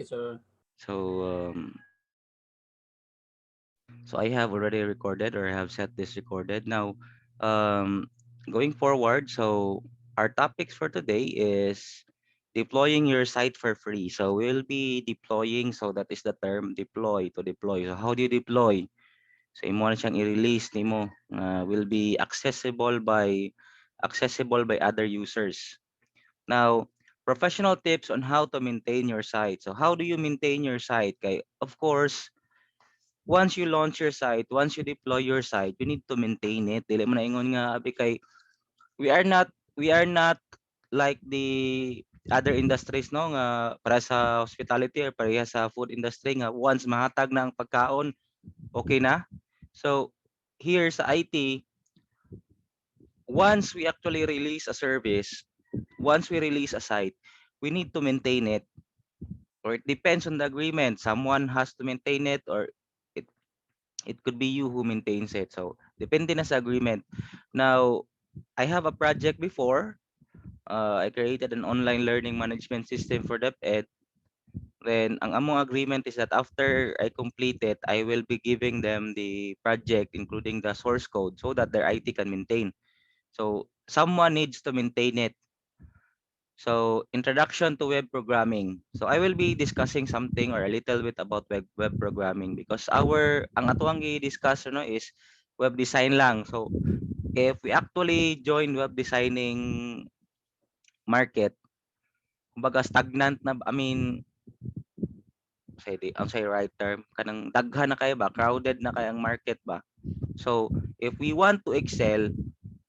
Okay, sir. So so I have already recorded, or I have set this recorded. Now, um, going forward, so our topics for today is deploying your site for free. So we'll be deploying, so that is the term deploy, to deploy. So how do you deploy? So imo na siyang i-release nimo, will be accessible by other users. Now, professional tips on how to maintain your site. So how do you maintain your site? Kay, of course, once you launch your site, once you deploy your site, you need to maintain it. Dili mo na ingon nga abi kay we are not like the other industries, no, nga para sa hospitality or para sa food industry nga once mahatag na ang pagkaon, okay na. So here sa IT, once we actually release a service, once we release a site, we need to maintain it, or it depends on the agreement. Someone has to maintain it, or it it could be you who maintains it. So depende na sa agreement. Now, I have a project before. I created an online learning management system for DepEd. Then ang among agreement is that after I complete it, I will be giving them the project including the source code so that their IT can maintain. So someone needs to maintain it. So introduction to web programming. So I will be discussing something or a little bit about web programming, because ang atuang i-discuss no is web design lang. So if we actually join web designing market, kumbaga stagnant na, I mean, say right term, kanang daghan na kayo ba, crowded na kay ang market ba. So if we want to excel,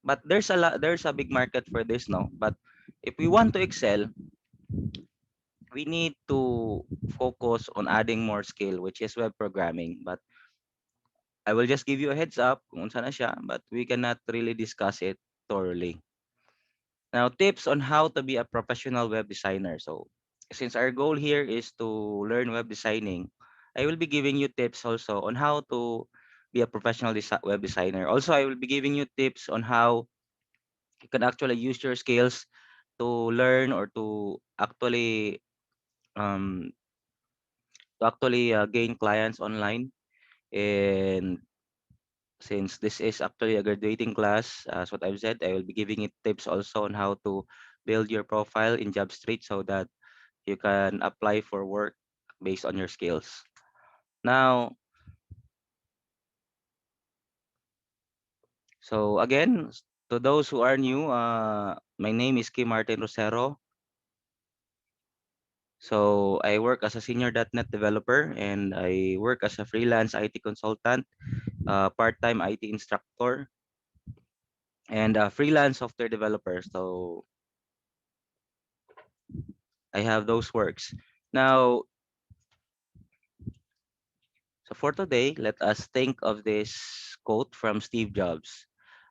but there's a big market for this, no, but if we want to excel, we need to focus on adding more skill, which is web programming. But I will just give you a heads up kung unsa na siya, but we cannot really discuss it thoroughly. Now, tips on how to be a professional web designer. So, since our goal here is to learn web designing, I will be giving you tips also on how to be a professional web designer. Also, I will be giving you tips on how you can actually use your skills to learn, or um, to actually gain clients online. And since this is actually a graduating class, as what I've said, I will be giving it tips also on how to build your profile in JobStreet so that you can apply for work based on your skills. Now, so again, to those who are new, my name is Kim Martin Rosero. So I work as a senior .NET developer, and I work as a freelance IT consultant, part-time IT instructor, and a freelance software developer. So I have those works. Now, so for today, let us think of this quote from Steve Jobs.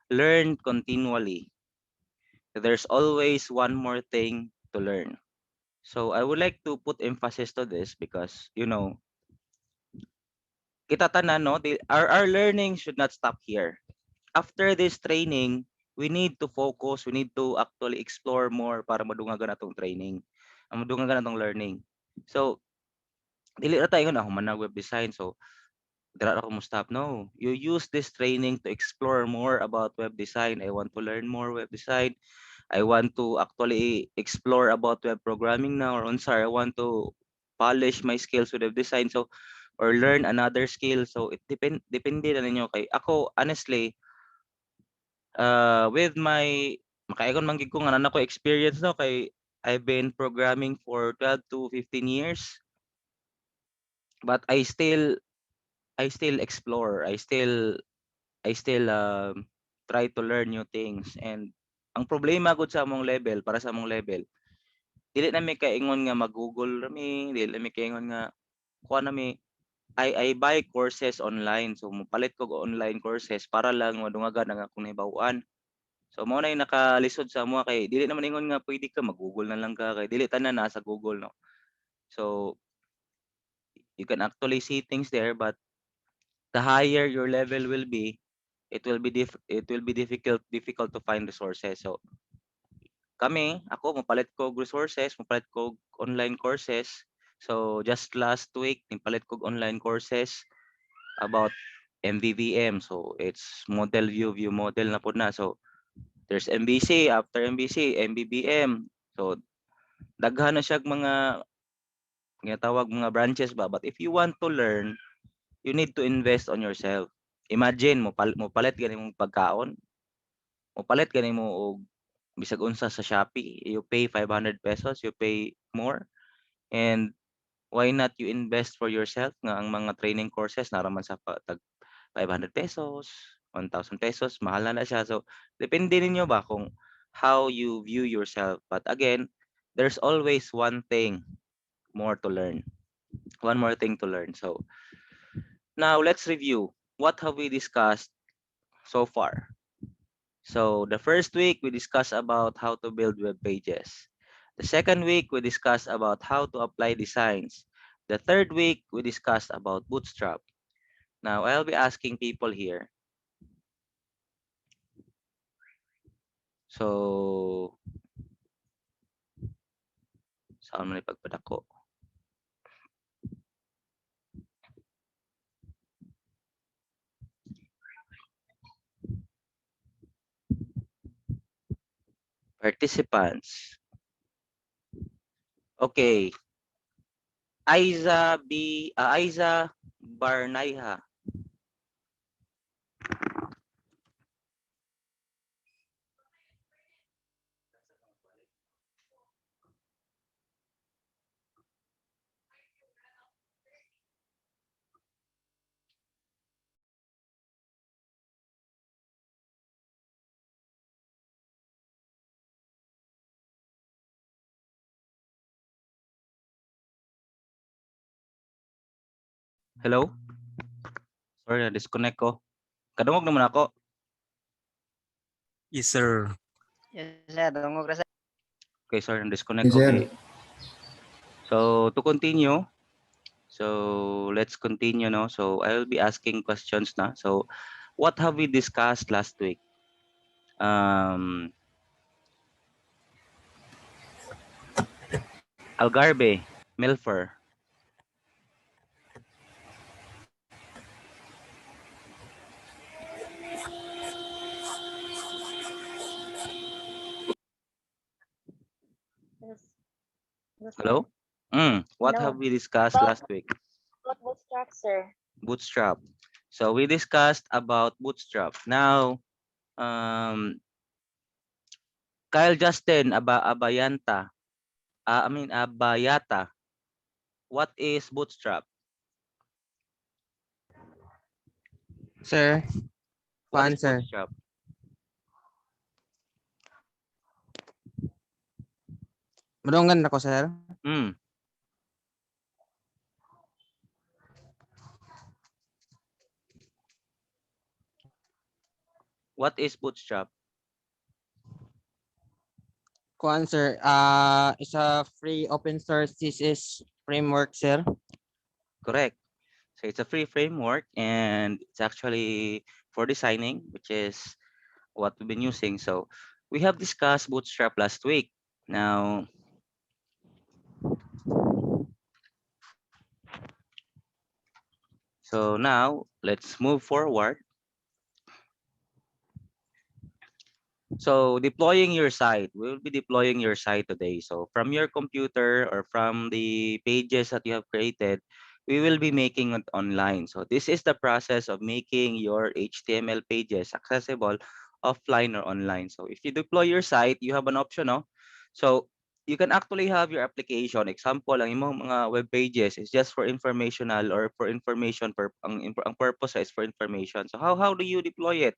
Learn continually. There's always one more thing to learn. So I would like to put emphasis to this because, kita tanan, no, our learning should not stop here. After this training, we need to focus, we need to actually explore more para madungagan atong training. Madungagan atong learning. So, dili ra tayo na human na web design. So, dira ako mo stop. No, you use this training to explore more about web design. I want to learn more web design. I want to actually explore about web programming now, or I want to polish my skills with web design. So, or learn another skill. So it depende na ninyo. Kay ako honestly, with my makaigon man gid ko nga ko experience, no, kay I've been programming for 12 to 15 years, but I still explore. I still try to learn new things. And ang problema gud sa among level, para sa among level, dili na mi kaingon nga mag-Google rami, dili na mi kaingon nga kuha na mi. I buy courses online. So mopalit ko og online courses para lang madungagan ang akong nahibaw-an. So mao na yung nakalisod sa amo, kay dili naman ingon nga pwede ka mag-Google na lang ka, kay dili tanan nasa Google, no. So you can actually see things there, but the higher your level will be, it will be difficult to find resources. So ako mapalit ko og resources, mapalit ko og online courses. So just last week, nipalit kog online courses about MVVM. So it's model view model na po na. So there's MBC, after MBC, MBBM. So daghan na siya mga tawag mga branches ba. But if you want to learn, you need to invest on yourself. Imagine mo palit gani mong pagkaon, mo palit gani mo og bisag unsa sa Shopee, you pay 500 pesos, you pay more. And why not you invest for yourself nga ang mga training courses naraman sa tag 500 pesos, 1,000 pesos, mahal na siya. So, depende ninyo ba kung how you view yourself. But again, there's always one thing more to learn. One more thing to learn. So, now let's review. What have we discussed so far? So, the first week we discussed about how to build web pages. The second week we discussed about how to apply designs. The third week we discussed about Bootstrap. Now, I'll be asking people here. So, saan mo ipagpadako? Participants. Okay. Aiza Barnaiha. Hello? Sorry, na-disconnect ko. Kadungog naman ako. Yes, sir. Yes, sir. Dungog ra, sir. Okay, sorry, na-disconnect ko. Okay. So, to continue, so let's continue now. So, I will be asking questions na. So, what have we discussed last week? Algarve, Milfer. Yes. Yes, sir. Hello? What have No. we discussed About last week? bootstrap, sir. Bootstrap. So, we discussed about Bootstrap. Now, Kyle Justin Abayanta. Abayata. What is Bootstrap? Sir, What is sir. Bootstrap? Madungan ako, sir. Hmm. What is Bootstrap? Sir. It's a free open source CSS framework, sir. Correct. So it's a free framework and it's actually for designing, which is what we've been using. So we have discussed Bootstrap last week. Now, so now let's move forward. So deploying your site, we'll be deploying your site today. So from your computer or from the pages that you have created, we will be making it online. So this is the process of making your HTML pages accessible offline or online. So if you deploy your site, you have an option, no? So you can actually have your application. Example, ang imong mga web pages is just for informational or for information. Ang purpose is for information. So how do you deploy it?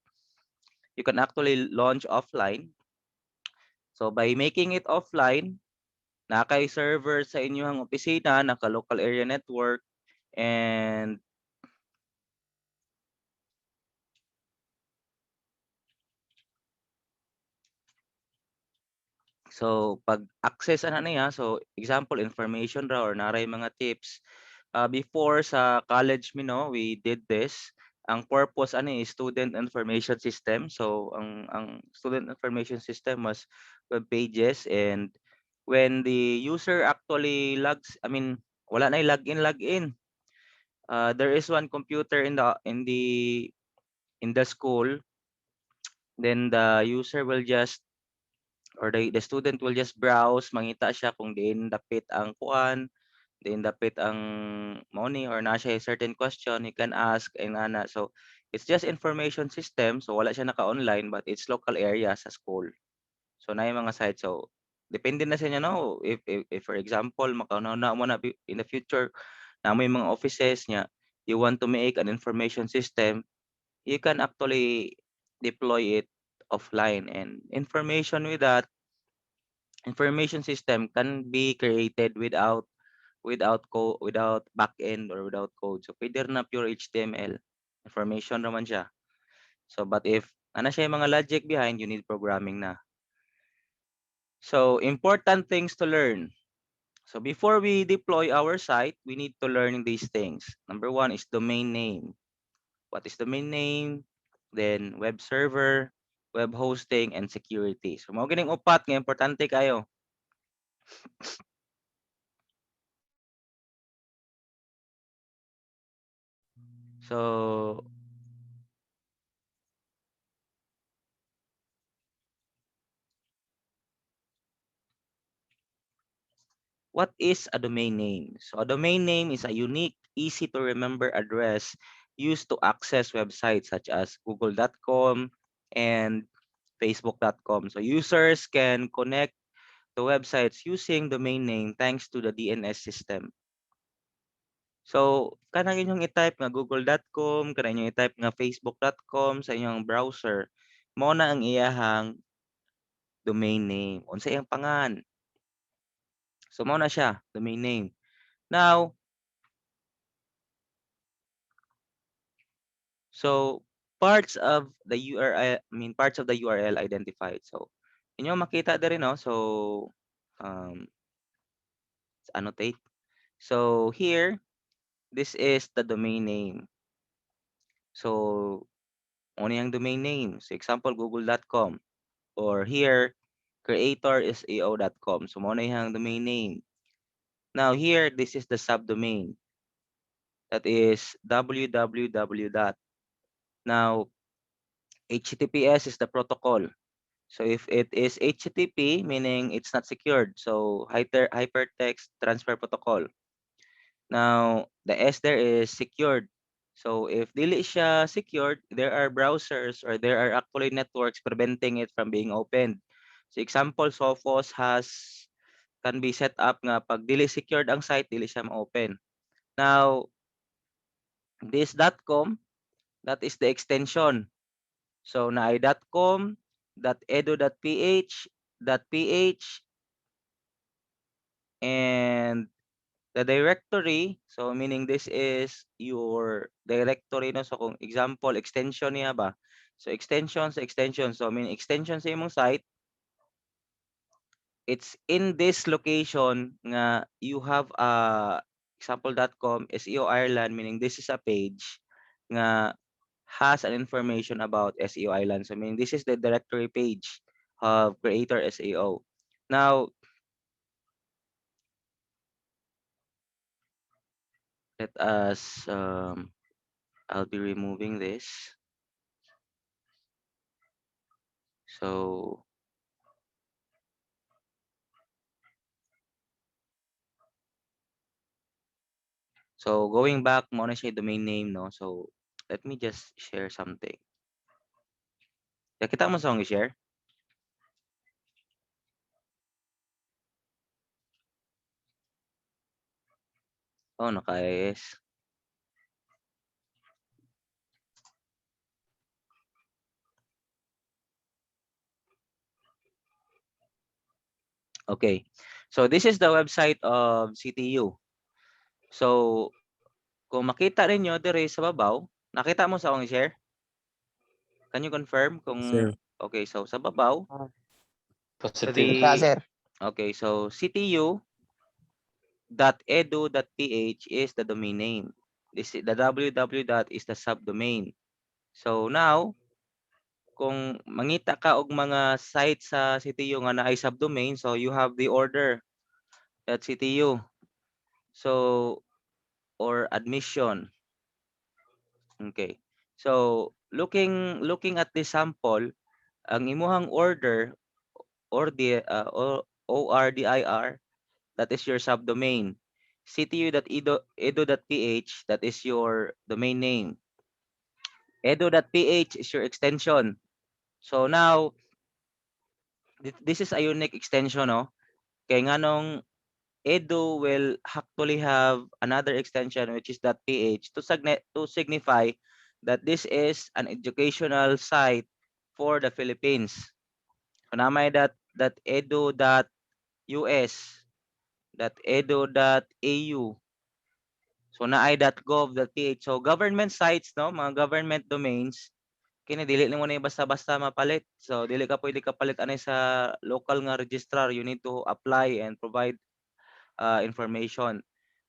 You can actually launch offline. So by making it offline, nakay server sa inyong opisina, naka local area network, and so pag access ana niya, so example information ra or naray mga tips. Before sa college mi no, we did this. Ang purpose ani is student information system. So ang student information system was web pages, and when the user actually logs, Wala na login. There is one computer in the school. Then the user will just or the student will just browse, mangita siya kung diin dapit ang kuan, diin dapit ang money or na siya a certain question, he can ask and ana. So it's just information system. So wala siya naka-online but it's local area sa school. So na yung mga site. So depende na sa inyo no if for example makauna mo na in the future na mo yung mga offices niya, you want to make an information system, you can actually deploy it offline, and information system can be created without backend or without code. So pwede rin na pure HTML. Information naman siya. So but if ano siya yung mga logic behind, you need programming na. So important things to learn. So before we deploy our site, we need to learn these things. Number one is domain name. What is domain name? Then web server, web hosting, and security. So mao gining upat nga importante kayo. So what is a domain name? So a domain name is a unique, easy to remember address used to access websites such as google.com and facebook.com. So users can connect to websites using domain name thanks to the DNS system. So kanang inyong i-type nga google.com, kanang inyong i-type nga facebook.com sa inyong browser, mo na ang iyahang domain name. Unsa iyang pangan? So mo na siya, domain name. Now, so parts of the URL, parts of the URL identified. So inyo makita diri no. So let's annotate. So here, this is the domain name. So ano yung domain name? So example, google.com. Or here, creatorseo.com. So mo na yung domain name. Now here, this is the subdomain. That is www. Now, HTTPS is the protocol. So if it is HTTP, meaning it's not secured. So hypertext transfer protocol. Now, the S there is secured. So if dili siya secured, there are browsers or there are actually networks preventing it from being opened. So example, Sophos can be set up nga pag dili secured ang site, dili siya ma-open. Now, this .com, that is the extension. So naay .com, .edu.ph, .ph, and the directory, so meaning this is your directory no. So kung example extension niya ba, so extension sa extension, so meaning extension sa imong site, it's in this location nga you have a example.com SEO Ireland, meaning this is a page nga has an information about SEO Ireland. So meaning this is the directory page of creator SEO. Now let us I'll be removing this. So going back mo na siya domain name no. So let me just share something. Kita mo sa akong i-share? Oh, naka-yes. Okay. So this is the website of CTU. So kung makita ninyo dire sa babaw, nakita mo sa akong i-share? Can you confirm kung Sir. okay, so sa babaw, so Positive. the okay, so ctu.edu.ph is the domain name. The www dot is the subdomain. So now, kung mangita ka og mga site sa CTU nga naay subdomain, so you have the order at CTU. So, or admission. Okay. So, looking at this sample, ang imuhang order or the ORDIR, that is your subdomain. ctu.edu.ph, that is your domain name. edu.ph is your extension. So now, this is a unique extension, no? Kaya nga nung edu will actually have another extension which is .ph to signify that this is an educational site for the Philippines. So na may .edu.us, .edu.au. So na ay .gov.ph. So government sites, no, mga government domains, kini dili nimo na basta-basta mapalit. So dili ka pwede kapalit ani sa local nga registrar. You need to apply and provide information.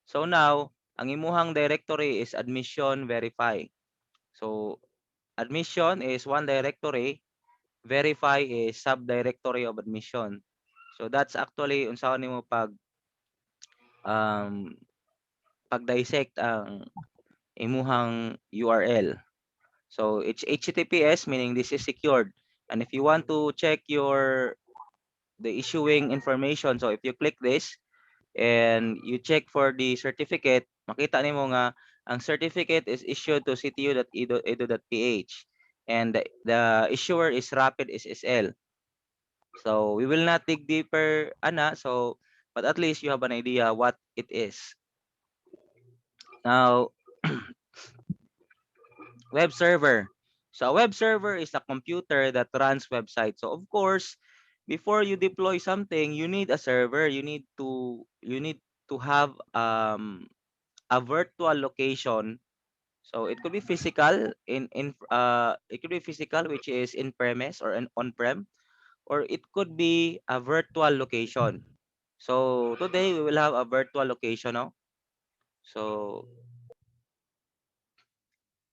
So now, ang imuhang directory is admission verify. So admission is one directory, verify is subdirectory of admission. So that's actually unsaon nimo um pag-dissect ang imuhang URL. So it's HTTPS, meaning this is secured. And if you want to check the issuing information, so if you click this and you check for the certificate, makita nimo nga ang certificate is issued to ctu.edu.ph and the issuer is Rapid SSL. So we will not dig deeper ana, so but at least you have an idea what it is. Now, web server. So a web server is a computer that runs websites. So of course, before you deploy something, you need a server. You need to have a virtual location. So it could be physical it could be physical, which is in premise or an on-prem, or it could be a virtual location. So today we will have a virtual location, no? So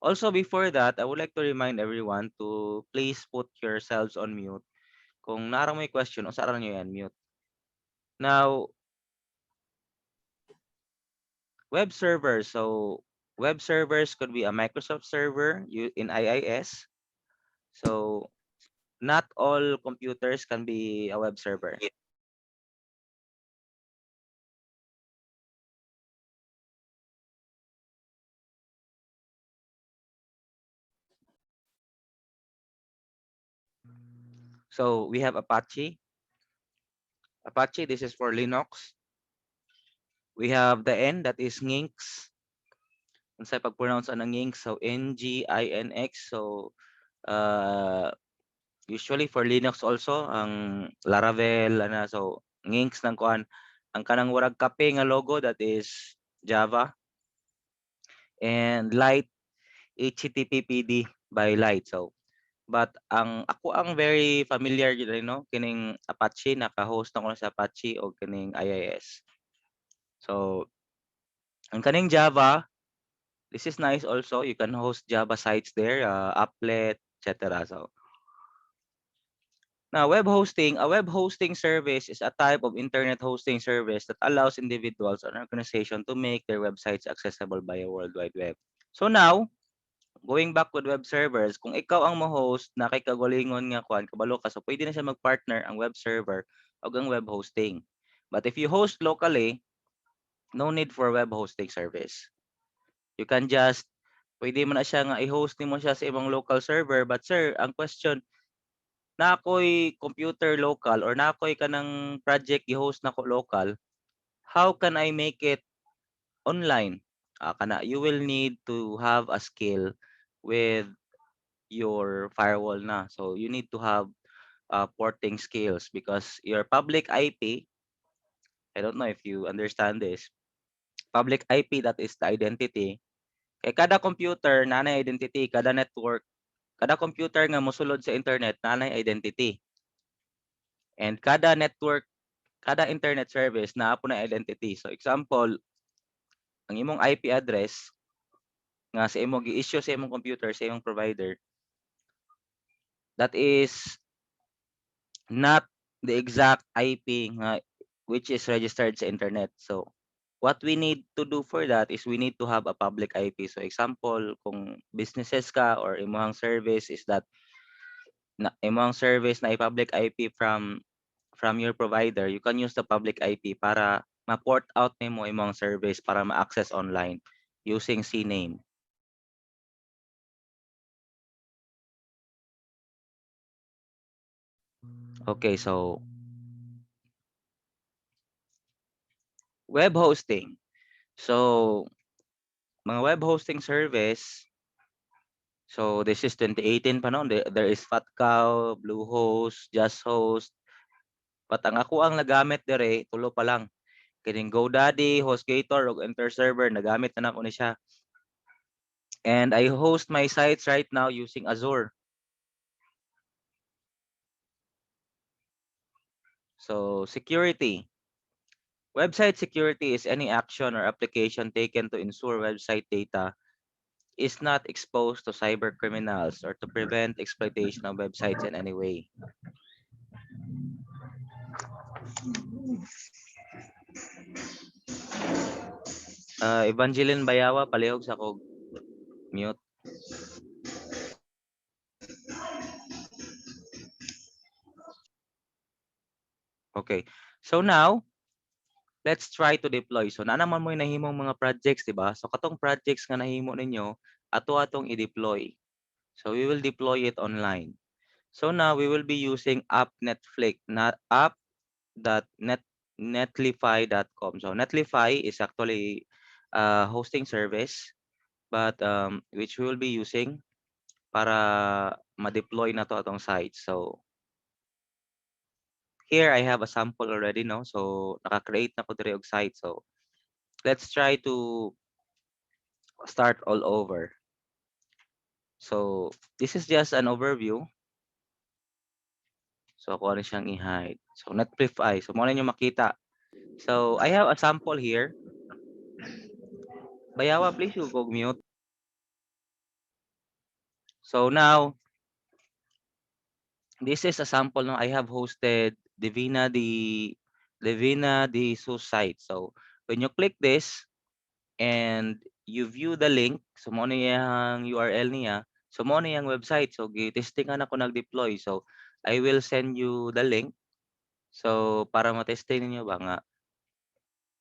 also before that, I would like to remind everyone to please put yourselves on mute. Kung narang may question, usaran nyo yan, mute. Now, web servers. So web servers could be a Microsoft server in IIS. So not all computers can be a web server. So we have Apache. Apache, this is for Linux. We have the N, that is Nginx. Kung sa pag-pronounce ang Nginx, so Nginx. So usually for Linux also, ang Laravel, so Nginx ng kuan. Ang kanang warag kape nga logo, that is Java. And Lite, HTTPD by Lite. So, but ako ang very familiar gyud no kining Apache, naka-host ako sa Apache o kining IIS. So, ang kaning Java, this is nice also. You can host Java sites there, applet, etc. So, now a web hosting service is a type of internet hosting service that allows individuals or organization to make their websites accessible by a World Wide Web. So now, going back with web servers, kung ikaw ang mo-host na kay kagalingon nga kuan, kabalo ka, so pwede na siya mag-partner ang web server o ang web hosting. But if you host locally, no need for web hosting service. You can just, pwede mo na siya nga i-host nimo siya sa ibang local server. But sir, ang question, na ako'y computer local or na ako'y kanang project i-host na ko local, how can I make it online? You will need to have a skill with your firewall na. So you need to have porting skills because your public IP, I don't know if you understand this, public IP, that is the identity. Kay kada computer nanay identity, kada network, kada computer nga mosulod sa internet nanay identity. And kada network, kada internet service naa po na identity. So example, ang imong IP address nga sa imong gi-issue sa imong computer sa imong provider, that is not the exact IP nga which is registered sa internet. So what we need to do for that is we need to have a public IP. So example, kung businesses ka or imong service is that imong service na i-public IP from your provider, you can use the public IP para ma-port out nimo imong service para ma-access online using CNAME. Okay, so web hosting. So mga web hosting service, so this is 2018 pa noon. There is Fatcow, Bluehost, JustHost. But ang ako ang nagamit dire, tulo pa lang. Kining GoDaddy, HostGator, ug Server, nagamit na nako ni siya. And I host my sites right now using Azure. So security. Website security is any action or application taken to ensure website data is not exposed to cyber criminals or to prevent exploitation of websites in any way. Evangeline Bayawa, palihog sa kog mute. Okay. So now, let's try to deploy. So na naman mo nahimong mga projects, di ba? So katong projects nga nahimo ninyo, atong i-deploy. So we will deploy it online. So now we will be using app Netflix, not app.netlify.com. So Netlify is actually a hosting service, but which we will be using para ma-deploy na to atong site. So here I have a sample already, no? So naka-create na ko diri og site. So let's try to start all over. So this is just an overview. So ako ano siyang i-hide. So Netlify. So mo na niyo makita. So I have a sample here. Bayawa, please you go mute. So now, this is a sample no I have hosted Divina the Sus site. So when you click this and you view the link, so mo na yung URL niya, so mo na yung website. So testingan ako nag-deploy. So I will send you the link. So para matesting ninyo ba nga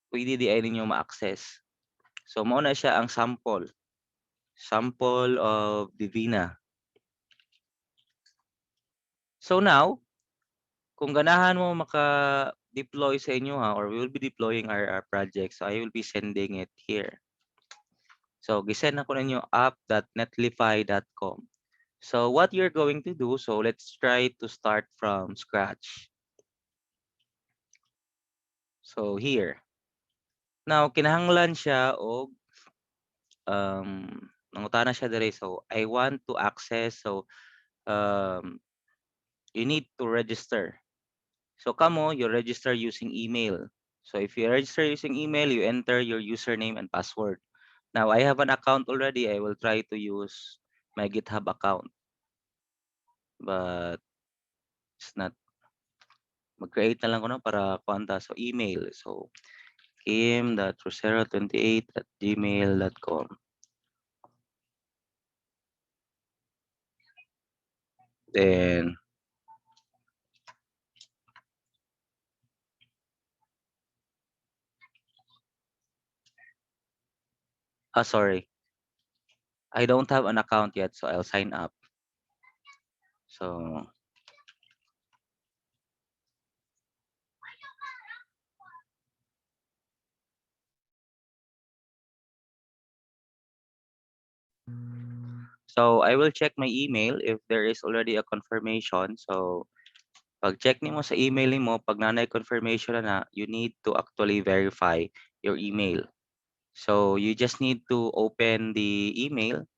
pwede di ay ninyo ma-access. So mo na siya ang sample. Sample of Divina. So now, kung ganahan mo maka-deploy sa inyo ha, or we will be deploying our project, so I will be sending it here. So, gisend ako ninyo app.netlify.com. So, what you're going to do, so let's try to start from scratch. So, here. Now, kinahanglan siya og nangutana siya dere. So, I want to access. So, you need to register. So, kamo, you register using email. So, if you register using email, you enter your username and password. Now, I have an account already. I will try to use my GitHub account. But it's not. Mag-create na lang ko na para kuanta. So, email. So, kim.rosero28@gmail.com. Then, sorry. I don't have an account yet, so I'll sign up. So, I will check my email if there is already a confirmation. So, pag check nimo sa email nimo, pag nanay confirmation na, you need to actually verify your email. So, you just need to open the email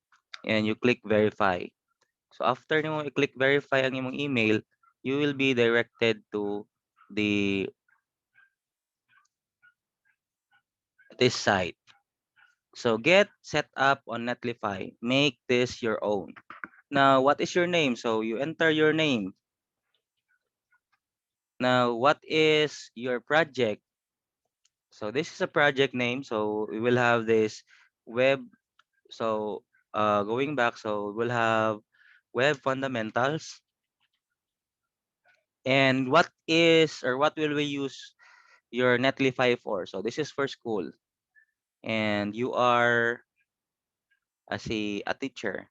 and you click verify. So, after nimo i-click verify ang imong email, you will be directed to the this site. So, get set up on Netlify. Make this your own. Now, what is your name? So, you enter your name. Now, what is your project? So this is a project name. So we will have this web. So going back, so we'll have web fundamentals. And what is or what will we use your Netlify for? So this is for school, and you are as a teacher,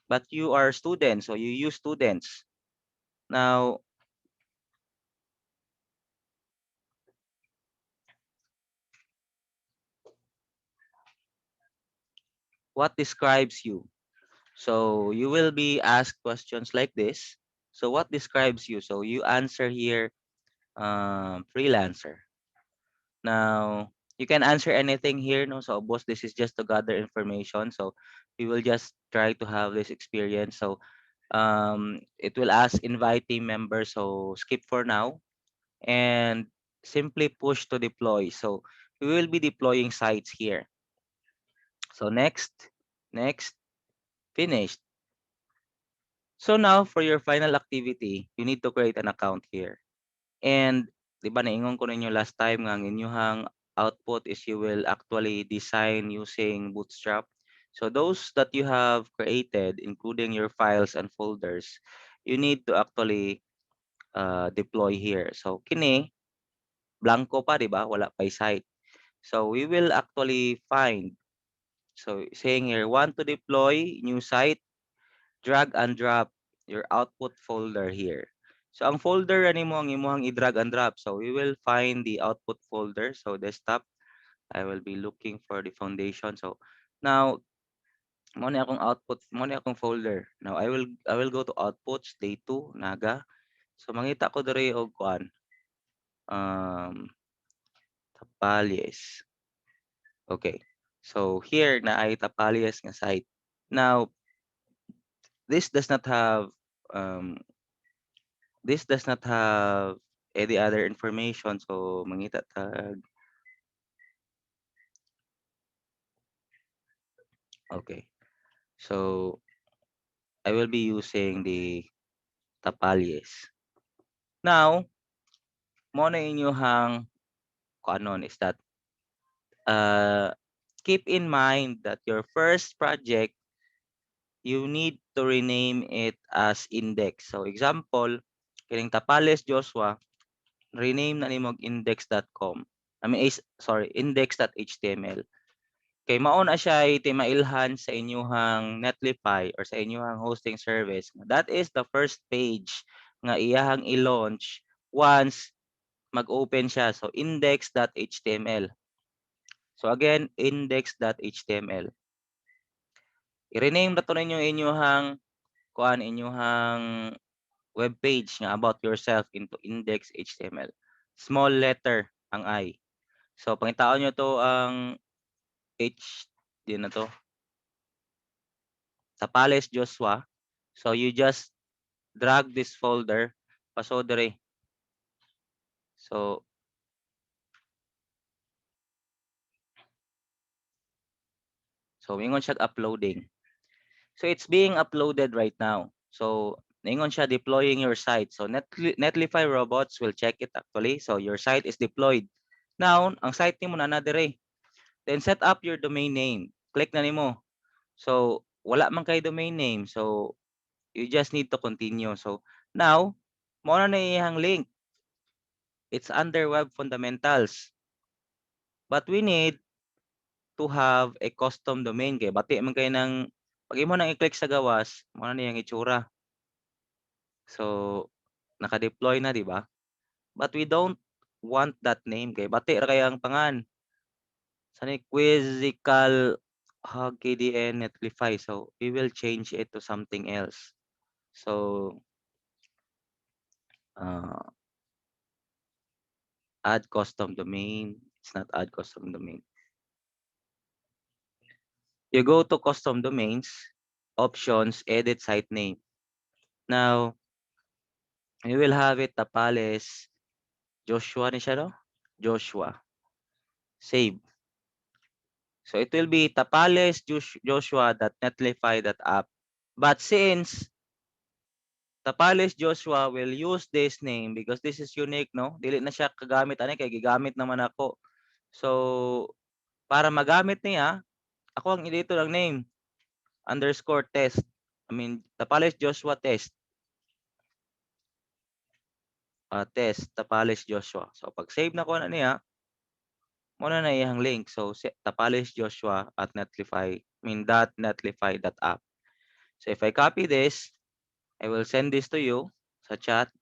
but you are students, so you use students. Now, what describes you? So you will be asked questions like this. So what describes you? So you answer here, freelancer. Now you can answer anything here, no? So boss, this is just to gather information. So we will just try to have this experience. So it will ask invite team members. So skip for now and simply push to deploy. So we will be deploying sites here. So next, finished. So now for your final activity, you need to create an account here. And di ba naingon ko ninyo last time nga ang inyong output is you will actually design using Bootstrap. So those that you have created, including your files and folders, you need to actually deploy here. So kini, blanco pa, di ba? Wala pa site. So we will actually find, so saying here, want to deploy new site, drag and drop your output folder here. So ang folder ani mo ang imuhang i-drag and drop. So we will find the output folder. So desktop, I will be looking for the foundation. So now mo ni akong output, mo ni akong folder. Now I will go to outputs day 2 naga. So mangita ko diri og kuan Tapales. Okay. So here na ay Tapales nga site. Now this does not have um this does not have any other information. So mangita tag okay. So I will be using the Tapales. Now, mo na inyong kuanon is that uh keep in mind that your first project you need to rename it as index. So example, kining Tapales Joshua, rename na nimo og index.com. I mean, sorry, index.html. Kay mao na siya iti mailhan sa inyuhang Netlify or sa inyuhang hosting service. That is the first page nga iyahang i-launch once mag-open siya. So index.html. So again, index.html. I-rename na to ninyo inyuhang inyuhang web page nga about yourself into index.html. Small letter ang I. So pangitaon nyo to ang H din na to. Sa Palace Joshua. So you just drag this folder paso dire. So ingon siya uploading. So it's being uploaded right now. So ingon siya deploying your site. So Netlify robots will check it actually. So your site is deployed. Now, ang site nimo na dire. Then set up your domain name. Click na nimo. So wala man kay domain name. So you just need to continue. So now, mo na iyang link. It's under web fundamentals. But we need to have a custom domain kay bati man kay nang pag imo nang i-click sa gawas, mo na niyang itsura. So naka-deploy na, di ba? But we don't want that name kay bati ra kay ang pangan. Sa ni Quizzical KDN Netlify. So we will change it to something else. So uh, add custom domain. It's not add custom domain. You go to custom domains, options, edit site name. Now, you will have it Tapales Joshua ni siya, no? Joshua. Save. So it will be Tapales Joshua.netlify.app. But since Tapales Joshua will use this name because this is unique, no? Dili na siya kagamit ani kay gigamit naman ako So para magamit niya, ako ang editor ng name underscore test. Tapales Joshua test. Test Tapales Joshua. So pag save na ko na niya, muna na iyang link. So Tapales Joshua at netlify, .netlify.app. So if I copy this, I will send this to you sa chat.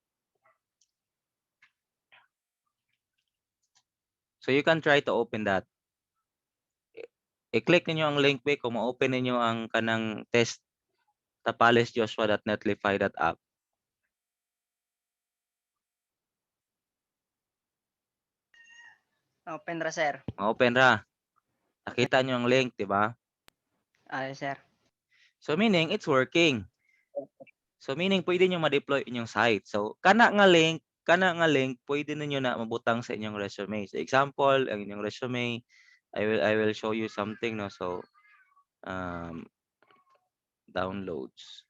So you can try to open that. I-click ninyo ang link kung ma-open ninyo ang kanang test tapalesjoshua.netlify.app. Open ra, sir. Ma-open ra. Nakita nyo ang link, di ba? Sir. So meaning it's working. So meaning pwede nyo ma-deploy inyong site. So kana nga link, pwede ninyo na mabutang sa inyong resume. So example, ang inyong resume, I will show you something, no. So downloads.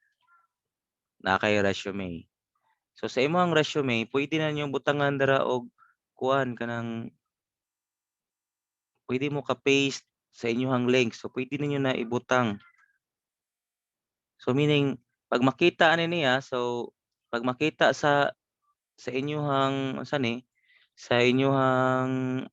Na kay resume. So sa imong resume, pwede na niyo butangan dira og kuan kanang pwede mo ka-paste sa inyong link. So pwede ninyo na ibutang. So meaning pag makita ani niya, so pag makita sa inyong sa inyong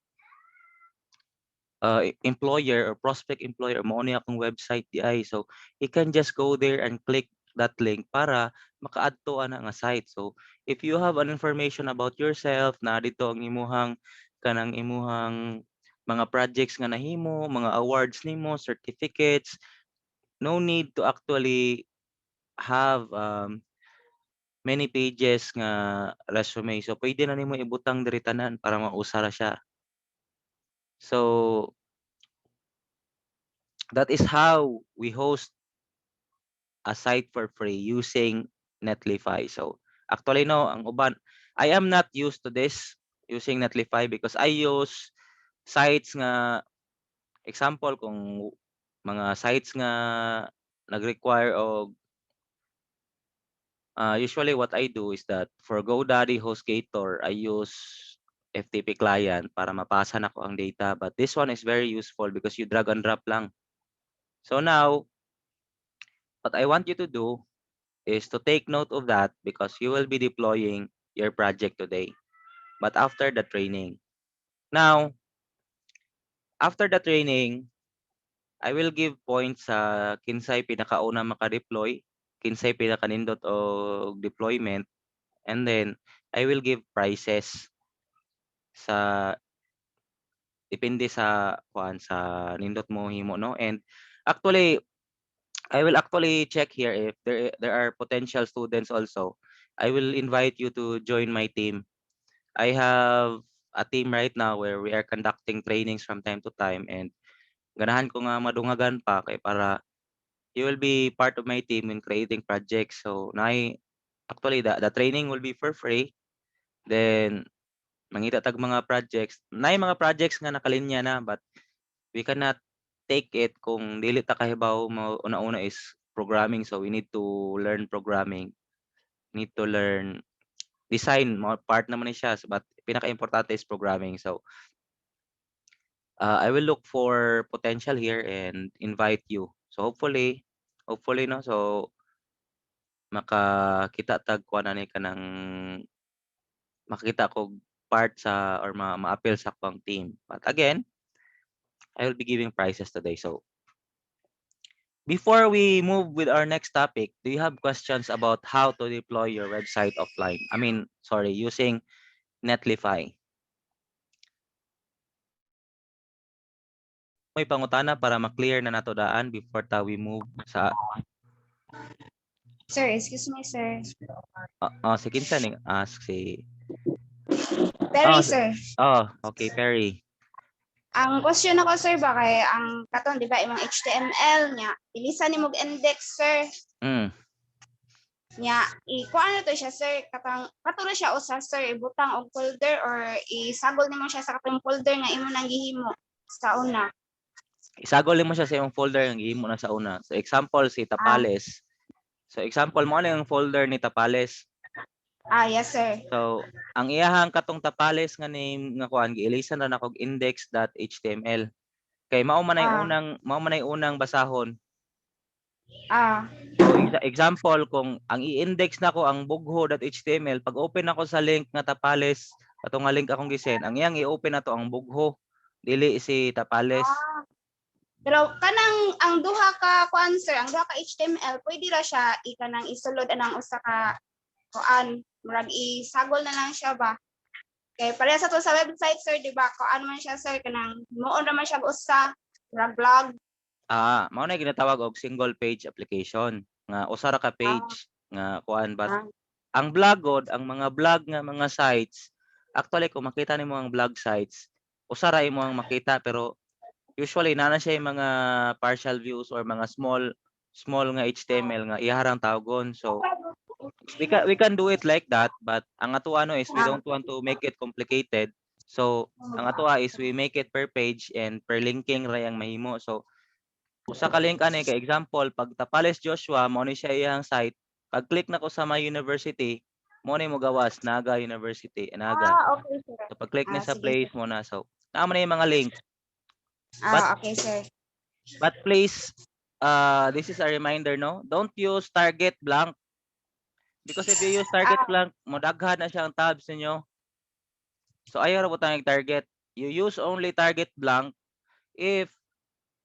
employer or prospect employer mao ni akong website di ay. So you can just go there and click that link para makaadto ana nga site. So if you have an information about yourself na dito ang imuhang mga projects nga nahimo, mga awards nimo, certificates, no need to actually have many pages nga resume. So pwede na nimo ibutang diri tanan para mausara siya. So that is how we host a site for free using Netlify. So actually no, ang uban, I am not used to this using Netlify because I use sites nga example kung mga sites nga nag-require og usually what I do is that for GoDaddy HostGator, I use FTP client para mapasa na ko ang data, but this one is very useful because you drag and drop lang. So now what I want you to do is to take note of that because you will be deploying your project today, but after the training. Now, after the training, I will give points sa kinsay pinakauna maka-deploy, kinsay pinakanindot o deployment, and then I will give prices sa depende sa sa nindot mo himo, no. And actually I will actually check here if there are potential students also. I will invite you to join my team. I have a team right now where we are conducting trainings from time to time, and ganahan ko nga madungagan pa kay para you will be part of my team in creating projects. So actually the training will be for free. Then mangita tag mga projects. Mga projects nga nakalinya na, but we cannot take it kung dili ta kahibaw mo. Una-una is programming, so we need to learn programming. Need to learn design, mga part naman ni siya, but pinaka-importante is programming. So I will look for potential here and invite you. So hopefully no, so makakita tag kuan ani kanang makita ko part sa or ma-appeal sa akong team. But again, I will be giving prizes today. So before we move with our next topic, do you have questions about how to deploy your website offline? Using Netlify. May pangutana para ma-clear na nato daan before we move sa Sir, excuse me, sir. si kinsa ning ask si Perry, oh, sir. okay, Perry. Ang question ako, sir, ba kay ang katon, di ba, imong HTML niya, ilisan ni mog index, sir. Mm. Nya, kuan na to siya, sir, katong siya usa, sir, ibutang og folder or isagol nimo siya sa katong folder nga imo nang gihimo sa una. Isagol mo siya sa imong folder nga gihimo na sa una. So example si Tapales. So example mo ano yung folder ni Tapales? Yes, sir. So ang iyahang katong tapales nga name nga kuan giilisan ra na kog index.html. Kay mao man ay Ah. unang basahon. Ah, So example kung ang i-index nako ang bugho.html, pag open ako sa link nga tapales, katong nga link akong gisend, ang iyang i-open nato ang bugho, dili si tapales. pero kanang ang duha ka kuan sir, ang duha ka HTML, pwede ra siya ikanang isulod anang usa ka kuan, murag isagol na lang siya ba? Kay pareha sa to sa website sir, di ba? Kuan man siya sir kanang moon ra man siya usa, murag blog. Mao na ginatawag og single page application nga usa ra ka page nga kuan ba. Ah. Ang blog god, ang mga blog nga mga sites, actually kung makita nimo ang blog sites, usa ra imo ang makita pero usually na siya yung mga partial views or mga small nga HTML nga iharang tawgon. So we can do it like that, but ang ato ano is we don't want to make it complicated. So ang ato is we make it per page and per linking ra yang mahimo. So usa ka link ani ka example pag Tapales Joshua mao ni siya iyang site, pag click nako sa my university mo ni mo gawas Naga University Naga. Okay sir. So pag click ni sa Sige, place sir. mo na, so naman na yung mga link. But Okay sir. But please, this is a reminder, no? Don't use target blank. Because if you use target blank, modaghan na siya ang tabs ninyo. So ayaw ra po tayong target. You use only target blank if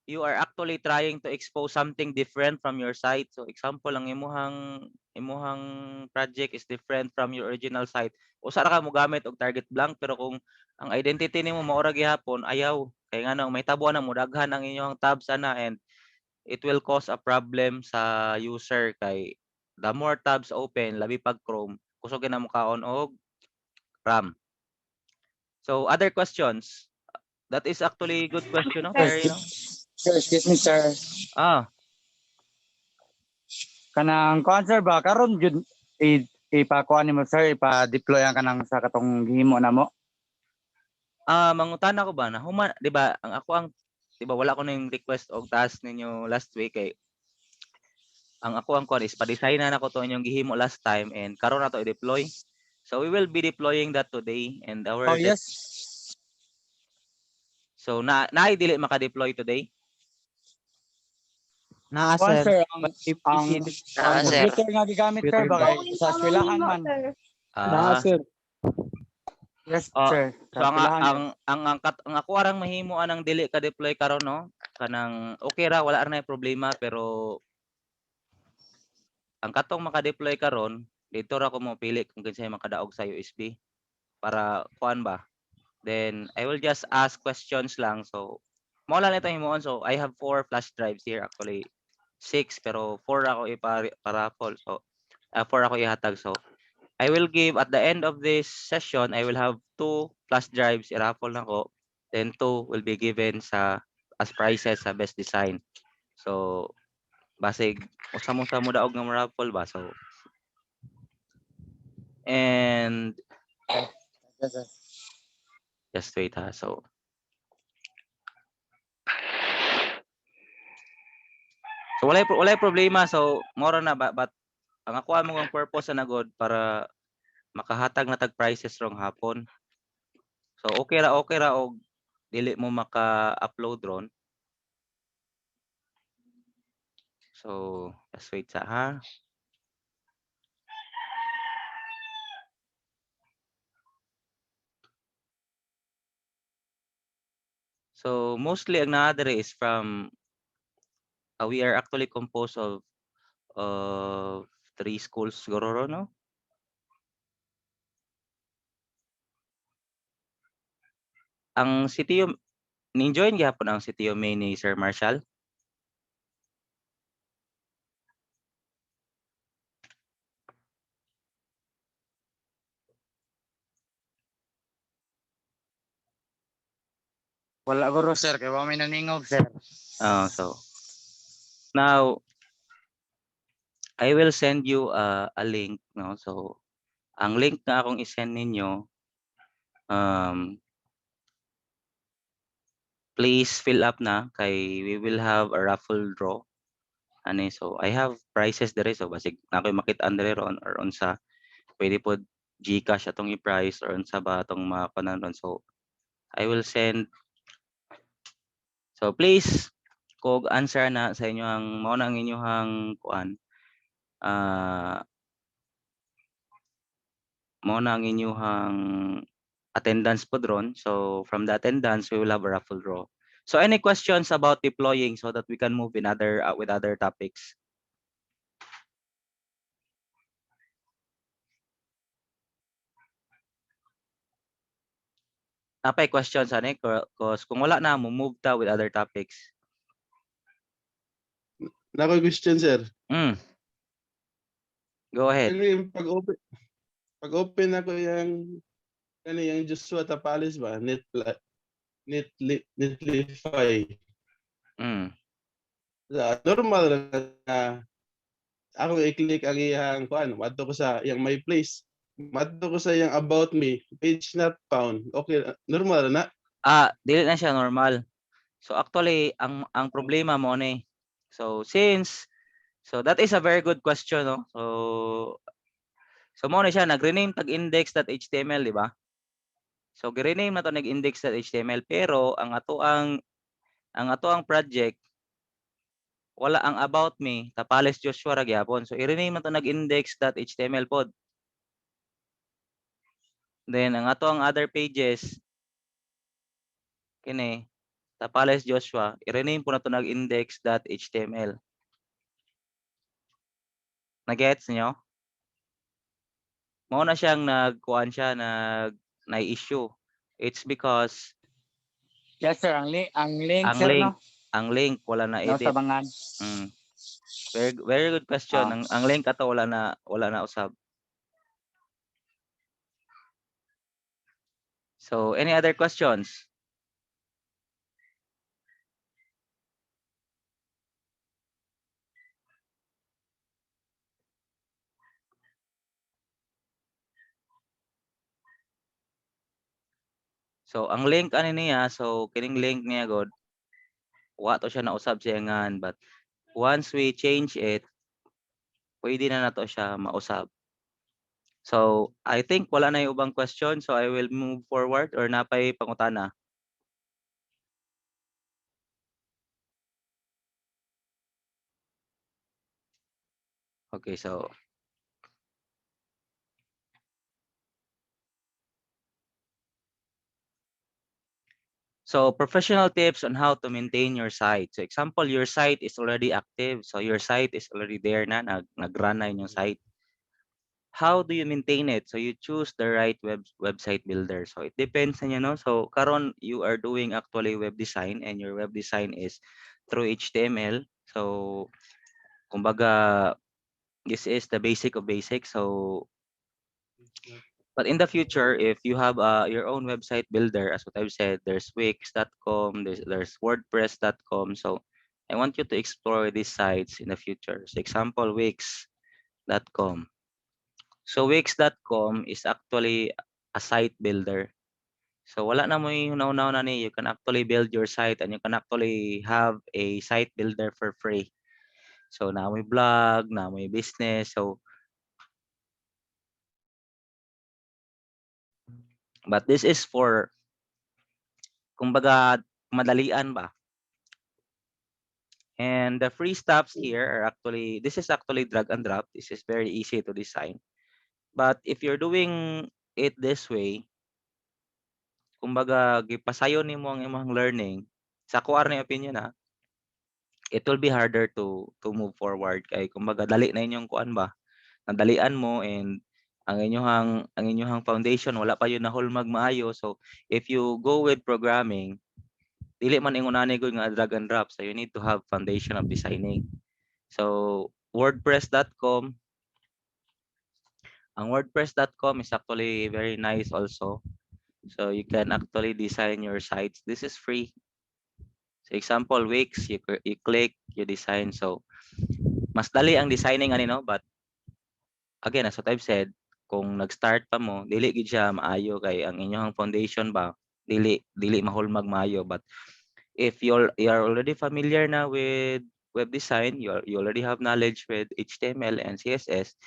you are actually trying to expose something different from your site. So example, ang imuhang project is different from your original site. Usa ra ka mo gamit og target blank pero kung ang identity nimo mao ra gihapon, ayaw. Kay ngano may tabuan na modaghan ang inyong tabs ana and it will cause a problem sa user kay the more tabs open labi pag Chrome kusog na mo kaon og RAM. So other questions? That is actually good question, no? Terry, no? Sir, excuse me, sir. Kanang kuan sir ba karon jud ipakuan nimo sir, ipa-deploy ang kanang sa katong gihimo namo. Mangutana ko ba na human, 'di ba? Ang ako ang 'di ba wala ko ning request og task ninyo last week kay ang ako ang kuan is pa-design na nako to inyong gihimo last time and karon na to i-deploy. So we will be deploying that today and our Oh yes. So dili maka-deploy today. Naa Kuan sir. sir, But if ang Sir. computer nga gigamit sir Computer ba kay Going sa down eskwelahan mo, man. sir. sir. Yes Oh, sir. So Sa ang eskwelahan. ang ako arang mahimo anang dili ka deploy karon no. Kanang okay ra wala ra na problema pero ang katong maka-deploy karon dito ra ko mo pili kung kinsay makadaog sa USB para kuan ba. Then I will just ask questions lang. So mao lang ito himuon. So I have 4 flash drives here actually 6 pero 4 ako iparaffle. So 4 ako ihatag. So I will give at the end of this session, I will have 2 flash drives i-raffle nako. Then 2 will be given as prizes sa best design. So basig usa mo daog nga raffle ba. So and Yes, sir. just wait ha. So walay problema. So mora na but ang ako amo ang purpose na nagod para makahatag na tag prizes rong hapon. So okay ra og dili mo maka-upload ron. So just wait sa ha. So mostly ang naa dere is from we are actually composed of 3 schools siguro ro, no? Ang CTU ni-join gyapon ang CTU main ni Sir Marshall. Wala guro sir kay wa may naningog sir. So now I will send you a link, no? So ang link na akong i-send ninyo please fill up na kay we will have a raffle draw. Ani so I have prizes dere so basig na koy makit-an dere ron or unsa. pwede po GCash atong i-price or unsa ba atong mga kunanon. So I will send. So please kog answer na sa inyo ang mao na ang inyong kuan. Mao na ang inyong attendance po dron. So from the attendance, we will have a raffle draw. So any questions about deploying so that we can move in other with other topics? Napay questions ani cause kung wala na mo move ta with other topics. Nako question, sir. Go ahead. Ano yung pag-open ako yung Joshua Tapalis ba? Netlify. Normal na ako i-click ang iyang kuan, madto ko sa iyang my place. Madto ko sa iyang about me, page not found. Okay, normal na. Dili na siya normal. So actually ang problema mo ni. So that is a very good question, no? So mo na siya nag-rename tag index.html, di ba? So gi-rename na to nag index.html pero ang ato ang project wala ang about me Tapales Joshua ra gyapon. So i-rename na to nag index.html pod. Then ang ato ang other pages kini Tapales Joshua, i-rename po na to nag index.html. Na-gets niyo? Mao na siyang nagkuan siya na-issue. It's because Yes, sir. Ang link, ang sir, link, no? ang link wala na No, edit. sabangan. Very very good question. Ang link ato wala na usab. So any other questions? So ang link ani niya, so kining link niya god wa to siya nausab siya ngan, but once we change it, pwede na nato siya mausab. So I think wala na yung ubang question, so I will move forward or napay pangutana. Okay, so professional tips on how to maintain your site. So example, your site is already active. So your site is already there na, nag-run na yung site. How do you maintain it? So you choose the right website builder. So it depends on, so karon you are doing actually web design and your web design is through HTML. So kumbaga, this is the basic of basics. So but in the future, if you have your own website builder, as what I've said, there's Wix.com, there's WordPress.com. So I want you to explore these sites in the future. So example, Wix.com. So Wix.com is actually a site builder. So wala na mo yung na ni, you can actually build your site and you can actually have a site builder for free. So na may blog, na may business. So but this is for kumbaga madalian ba? And the free stuffs here are actually, this is actually drag and drop. This is very easy to design. But if you're doing it this way, kumbaga gipasayon nimo ang imong learning, sa kuwar na opinion na, it will be harder to move forward kay kumbaga dali na inyong kuan ba, nadalian mo and ang inyong foundation wala pa yun nahulmag maayo. So if you go with programming, dili man ingunani gud nga drag and drop, so you need to have foundation of designing. So WordPress.com, ang WordPress.com is actually very nice also. So you can actually design your sites. This is free. So example, Wix, you click, you design. So mas dali ang designing ani, no? But again, as what I've said, kung nag-start pa mo, dili gid siya maayo kay ang inyong foundation ba dili mahulmag maayo. But if you're already familiar na with web design, you already have knowledge with HTML and CSS,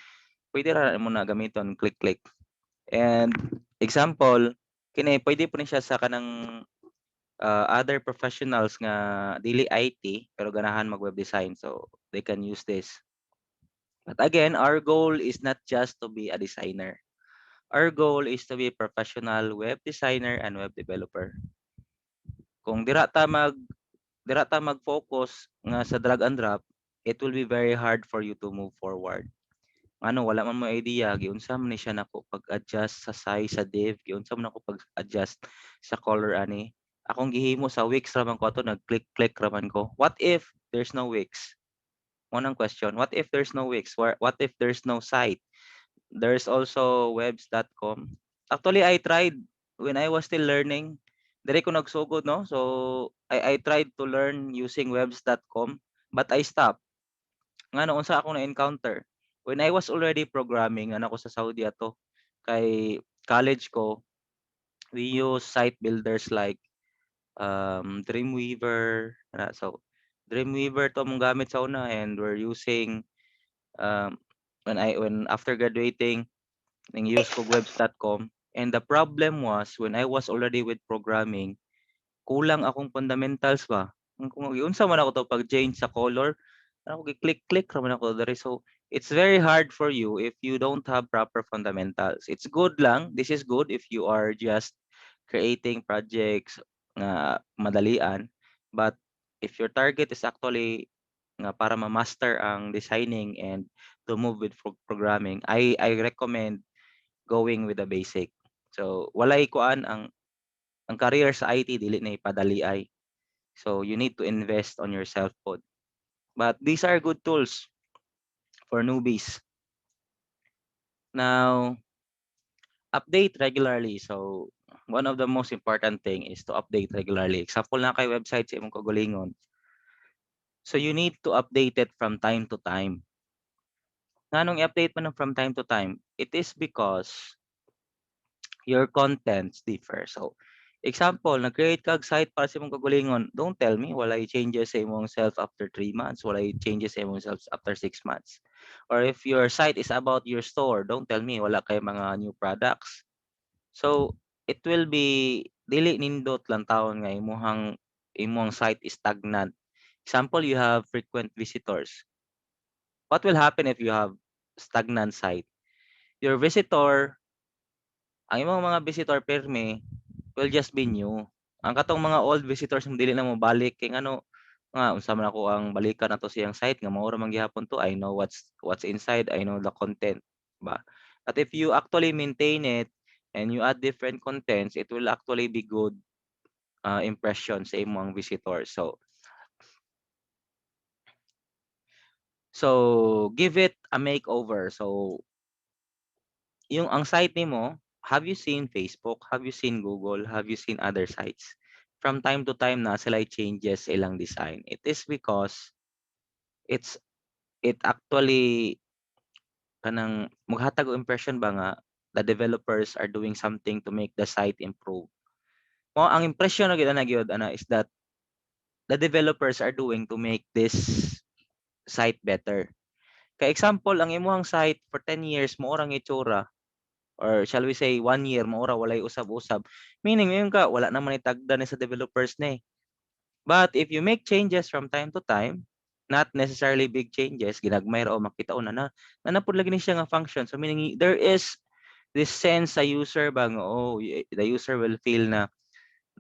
pwede ra mo na gamiton click. And example, kini pwede po ni siya sa kanang other professionals nga dili IT pero ganahan mag web design, so they can use this. But again, our goal is not just to be a designer. Our goal is to be a professional web designer and web developer. Kung dira ta mag-focus nga sa drag and drop, it will be very hard for you to move forward. Ano, wala man mo idea, giunsa man ni siya nako pag-adjust sa size sa div, giunsa man ako pag-adjust sa color ani. Akong gihimo sa Wix raman ko ato, nag-click raman ko. What if there's no Wix? One question. What if there's no Wix? What if there's no site? There's also webs.com. Actually, I tried when I was still learning. Dire ko nagsugod, no? So, I tried to learn using webs.com, but I stopped. Nga noon sa ako na-encounter. When I was already programming, ano ko sa Saudi ato, kay college ko, we use site builders like Dreamweaver. So, Dreamweaver to mong gamit sa una, and we're using um, when after graduating, nang use ko webs.com. And the problem was when I was already with programming, kulang akong fundamentals ba. Kung unsa man ako to pag-change sa color, ako gi-click raman ako dere. So it's very hard for you if you don't have proper fundamentals. It's good lang. This is good if you are just creating projects nga madalian. But if your target is actually nga para ma-master ang designing and to move with programming, I recommend going with the basic. So walay kuan ang career sa IT dili na ipadali ay. So you need to invest on yourself pod. But these are good tools for newbies. Now, update regularly. So one of the most important thing is to update regularly. Example na kay website sa imong kagalingon. So you need to update it from time to time. Nganong i-update man from time to time? It is because your contents differ. So, example, nag-create kag site para sa imong kagalingon. Don't tell me walay changes sa imong self after 3 months, walay changes sa imong self after 6 months. Or if your site is about your store, don't tell me wala kay mga new products. So, it will be dili nindot lang taon nga imong site is stagnant. Example, you have frequent visitors. What will happen if you have stagnant site? Your visitor, ang imong mga visitor perme will just be new. Ang katong mga old visitors mo dili na mo balik kay ano nga unsa man ako ang balikan nato siyang site nga mao ra man gihapon to. I know what's inside, I know the content ba. But if you actually maintain it and you add different contents, it will actually be good impression sa imong visitors. So give it a makeover. So yung ang site nimo, have you seen Facebook? Have you seen Google? Have you seen other sites? From time to time na sila changes sa ilang design. It is because it actually kanang maghatag og impression ba nga the developers are doing something to make the site improve. Mo ang impression na gyud ana is that the developers are doing to make this site better. Kay example, ang imong site for 10 years mo orang itsura, or shall we say 1 year mo ora walay usab-usab, meaning ngayon ka wala naman itagda ni sa developers ni. But if you make changes from time to time, not necessarily big changes, ginagmay ra o makita o na napud lagi ni siya nga function. So meaning there is this sense sa user ba nga the user will feel na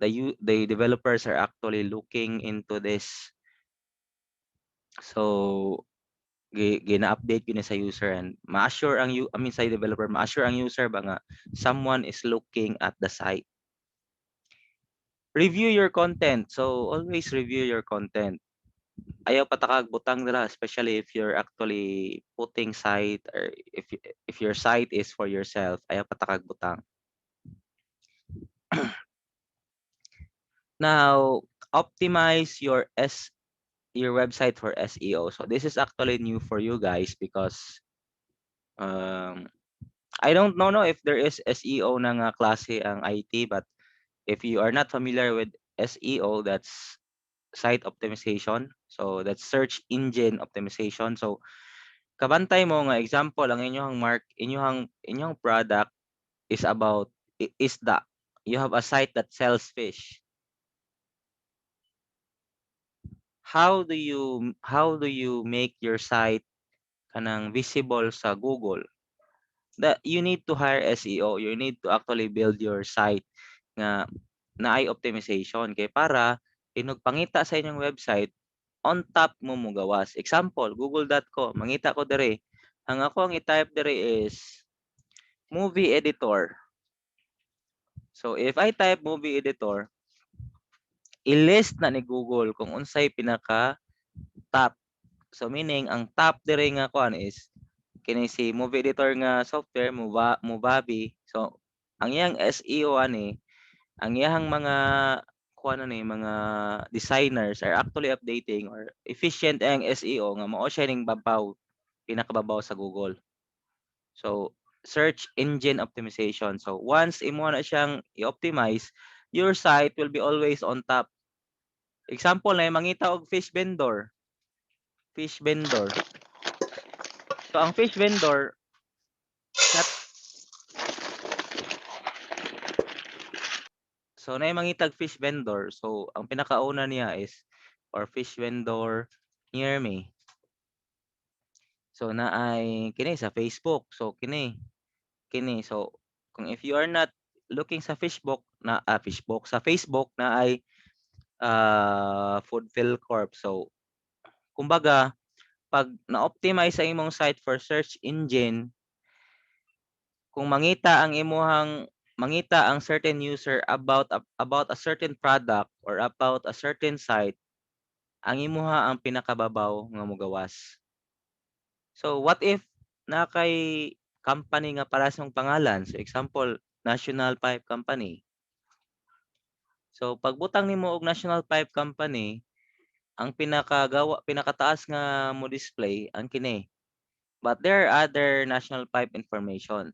the developers are actually looking into this. So gina-update yun sa user and ma-assure ang sa developer, ma-assure ang user ba nga someone is looking at the site. Review your content. So always review your content. Ayaw patakag butang nila, especially if you're actually putting site or if your site is for yourself, ayaw patakag butang. Now, optimize your website for SEO. So this is actually new for you guys because I don't know no if there is SEO na nga klase ang IT, but if you are not familiar with SEO, that's site optimization. So that's search engine optimization. So kabantay mo nga example ang inyong product is about isda. You have a site that sells fish. How do you make your site kanang visible sa Google? That you need to hire SEO. You need to actually build your site nga naay optimization kay para inugpangita sa inyong website on top mo gawas. Example, google.com. Mangita ko dire. Ang ako ang i-type dire is movie editor. So if I type movie editor, i-list na ni Google kung unsay pinaka top. So meaning ang top dire nga kuan is kini si movie editor nga software Movavi. So ang iyang SEO ani, ang iyang mga kuan ni mga designers are actually updating or efficient ang SEO nga mao siya ning pinakababaw sa Google. So search engine optimization. So once imo na siyang i-optimize, your site will be always on top. Example na mangita og fish vendor. Fish vendor. So ang fish vendor So na mangitag fish vendor. So ang pinakauna niya is or fish vendor near me. So na ay kini sa Facebook. So kini. So kung if you are not looking sa Facebook sa Facebook na ay Foodfill Corp. So kumbaga pag na-optimize sa imong site for search engine, kung mangita ang certain user about a certain product or about a certain site, ang imuha ang pinakababaw nga mogawas. So what if na kay company nga para sa pangalan? So example, National Pipe Company. So pagbutang nimo og National Pipe Company, ang pinakataas nga mo display ang kini. But there are other national pipe information.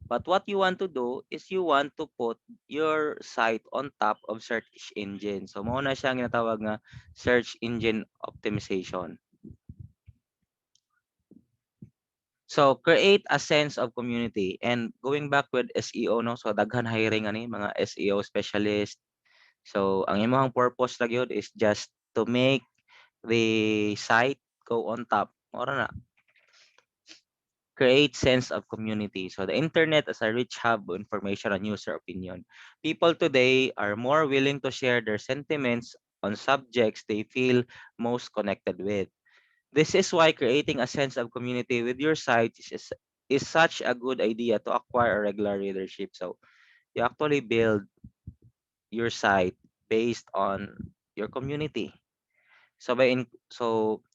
But what you want to do is you want to put your site on top of search engine. So mao na siya ang ginatawag nga search engine optimization. So create a sense of community, and going back with SEO no, so daghan hiring ani mga SEO specialist. So ang imong purpose ra gyud is just to make the site go on top. Ora na. Create sense of community. So the internet as a rich hub of information and user opinion. People today are more willing to share their sentiments on subjects they feel most connected with. This is why creating a sense of community with your site is such a good idea to acquire a regular readership. So you actually build your site based on your community. So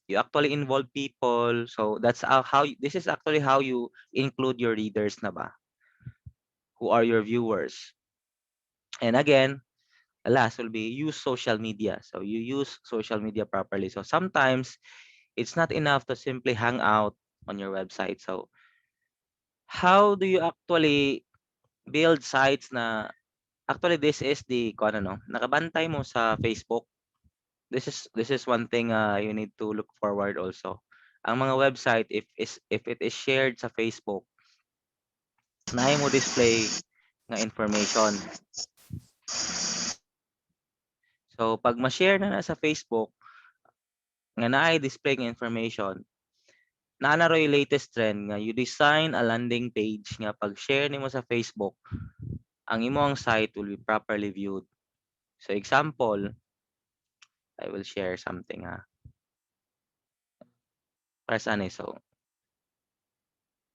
you actually involve people. So that's this is actually how you include your readers na ba, who are your viewers. And again, the last will be use social media. So you use social media properly. So sometimes it's not enough to simply hang out on your website. So how do you actually build sites na actually this is the nakabantay mo sa Facebook. This is one thing you need to look forward also. Ang mga website if it is shared sa Facebook, naay mo display nga information. So pag ma-share na sa Facebook nga naay display nga information, naa na ro yung latest trend nga you design a landing page nga pag share nimo sa Facebook, ang imong site will be properly viewed. So example, I will share something Press ani. So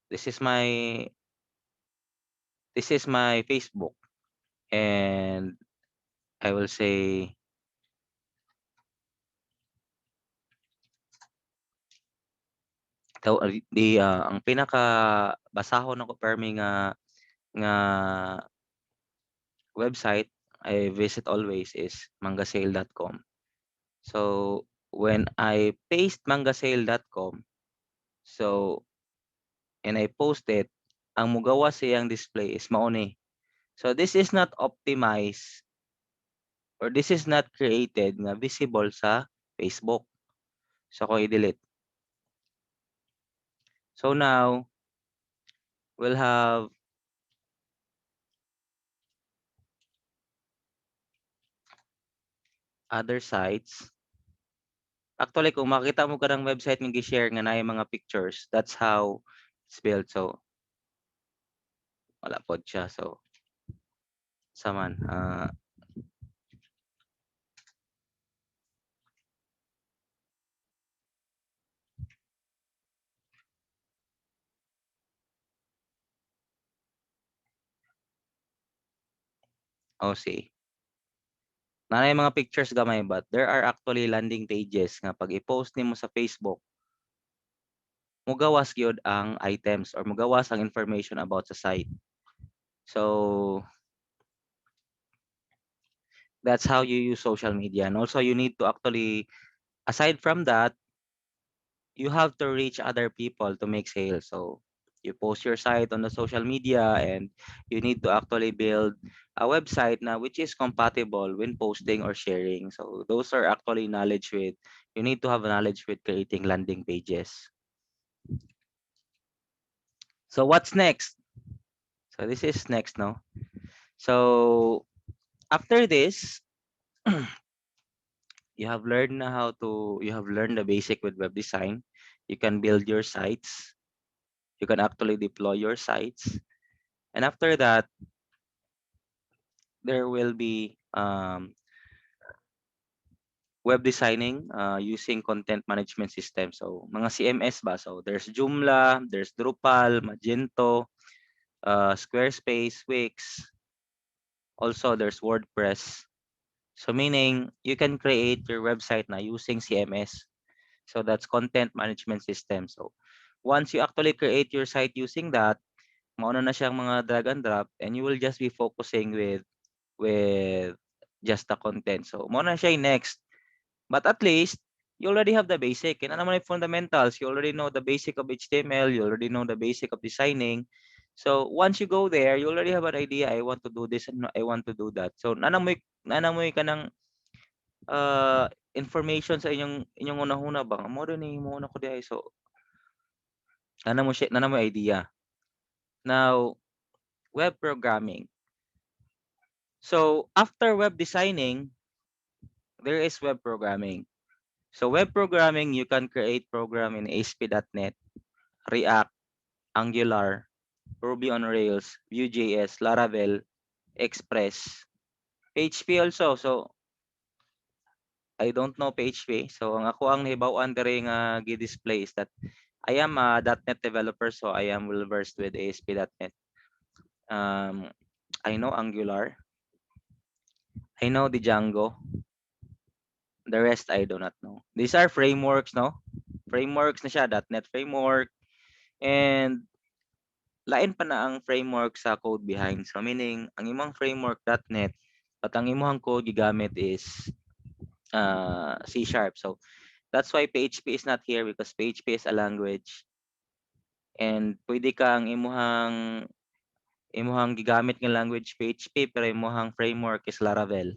this is my Facebook, and I will say ang pinaka basahon ako permi nga website I visit always is mangasale.com. So when I paste mangasale.com, so and I post it, ang mugawa siyang display is mauni. So this is not optimized or this is not created nga visible sa Facebook. So ko i-delete. So now we'll have other sites. Actually, kung makita mo ka ng website ng gi-share nga na yung mga pictures, that's how it's built. So, wala po siya. So, saman. See. Na yung mga pictures gamay, but there are actually landing pages nga pag i-post nimo sa Facebook, mugawas gyud ang items or mugawas ang information about sa site. So, that's how you use social media. And also, you need to actually, aside from that, you have to reach other people to make sales. So, you post your site on the social media and you need to actually build a website na which is compatible when posting or sharing. So, those are actually knowledge with, you need to have knowledge with creating landing pages. So, what's next? So, this is next, no? So, after this, you have learned the basic with web design. You can build your sites. You can actually deploy your sites. And after that, there will be web designing using content management system. So, mga CMS ba? So, there's Joomla, there's Drupal, Magento, Squarespace, Wix. Also, there's WordPress. So, meaning you can create your website na using CMS. So, that's content management system. So, once you actually create your site using that, mauna na siyang mga drag and drop and you will just be focusing with just the content. So, mauna siya yung next. But at least, you already have the basic. And ano naman yung fundamentals? You already know the basic of HTML. You already know the basic of designing. So, once you go there, you already have an idea. I want to do this and I want to do that. So, nanamoy ka ng information sa inyong unahuna ba? Mo rin yung muna ko diay. So, nanamoy idea. Now, web programming. So, after web designing, there is web programming. So, web programming, you can create program in ASP.NET, React, Angular, Ruby on Rails, Vue.js, Laravel, Express, PHP also. So, I don't know PHP. So, ang ako ang nahibaw-an diri nga gi-display is that I am a .NET developer, so I am well versed with ASP.NET. I know Angular. I know the Django. The rest I do not know. These are frameworks, no? Frameworks na siya, .NET framework. And lain pa na ang framework sa code behind. So meaning, ang imong framework .NET, at ang imong code gigamit is C#. So that's why PHP is not here because PHP is a language. And pwede kang imuhang gigamit ng language PHP pero imuhang framework is Laravel.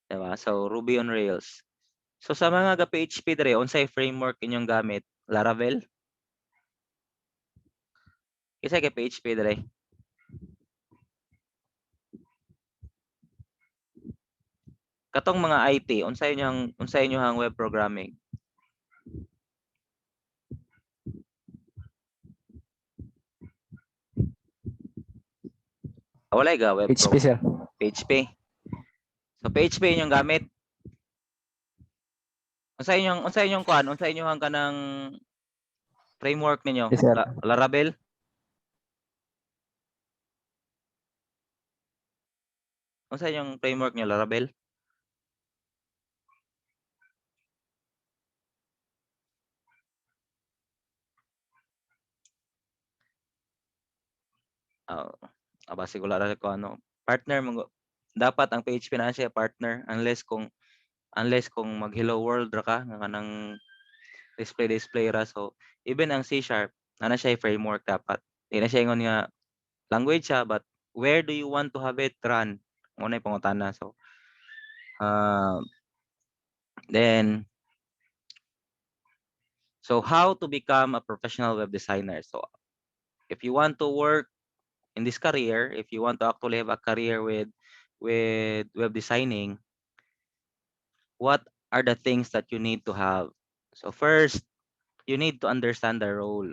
Diba? So Ruby on Rails. So sa mga ga-PHP dire, unsay framework inyong gamit? Laravel? Isa kay PHP dire. Katong mga IT, unsay inyong web programming? Wala ga web HP, sir. PHP. So PHP inyong gamit. Unsa inyong kanang framework ninyo? Yes, sir. Laravel? Unsa inyong framework niyo, Laravel? Base ko lang ko partner mo dapat ang PHP na siya partner unless kung mag hello world ra ka nga kanang display ra. So even ang C# ana siya framework dapat. Di na siya ingon nga language siya but where do you want to have it run? Mo na pangutana. So then So how to become a professional web designer? So if you want to work in this career, if you want to actually have a career with web designing, what are the things that you need to have? So first, you need to understand the role.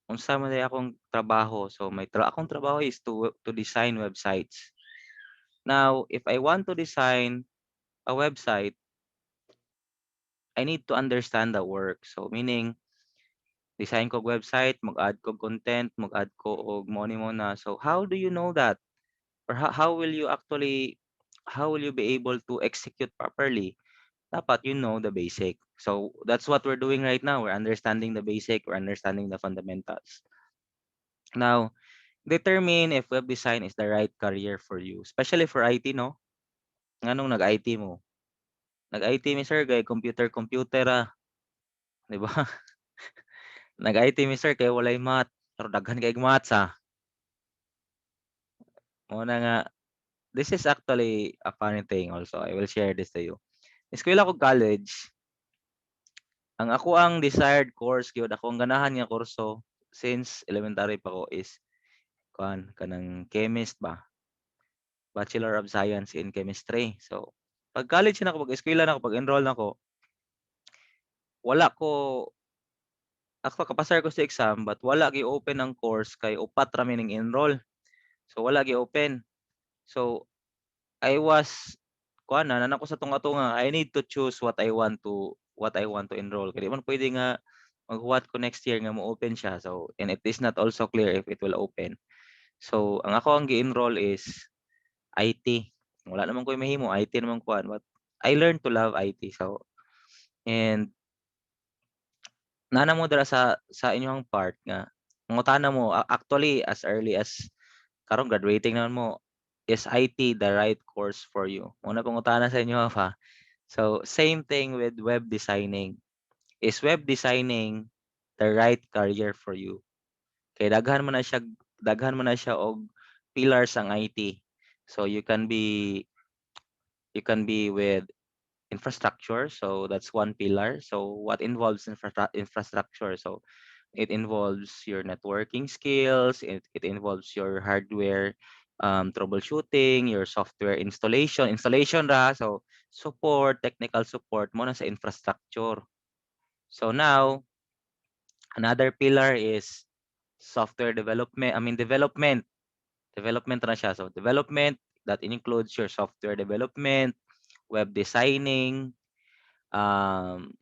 Unsa man day akong trabaho. So akong trabaho is to design websites. Now, if I want to design a website, I need to understand the work. So meaning design ko website, mag-add ko content, mag-add ko og mo na. So how do you know that? Or how will you actually how will you be able to execute properly? Dapat you know the basic. So that's what we're doing right now. We're understanding the basic, we're understanding the fundamentals. Now, determine if web design is the right career for you, especially for IT, no? Nganong nag-IT mo? Nag-IT mi sir kay computer ah, 'di ba? Nag-IT mi sir kay walay math, pero daghan kay maths ah. Mo na nga, this is actually a funny thing also. I will share this to you. Eskwela ko college, ang ako ang desired course gyud, ako ang ganahan nga kurso since elementary pa ko is kanang chemist ba, Bachelor of Science in Chemistry. So pag college na ako, pag eskwela na ako, pag enroll na ako, wala ko kapasar ko sa exam but wala gi open ang course kay upat ra mi ning enroll. So wala gi open. So I was nanan ako sa tunga-tunga. I need to choose what I want to enroll. Kaya di man pwede nga maghuwat ko next year nga mo open siya. So and it is not also clear if it will open. So ang ako ang gi-enroll is IT. Wala naman ko mahimo, IT naman kuan, but I learned to love IT. So and nana mo dira sa inyong part nga mangutana mo actually as early as karon graduating naman mo, is IT the right course for you? Muna pangutana sa inyo ha. So same thing with web designing. Is web designing the right career for you? Kay daghan mo na siya og pillars ang IT. So you can be with infrastructure. So that's one pillar. So what involves infrastructure? So it involves your networking skills. It involves your hardware troubleshooting, your software installation ra. So support, technical support mo na sa infrastructure. So now another pillar is software development. I mean development na siya. So development that includes your software development, web designing, um,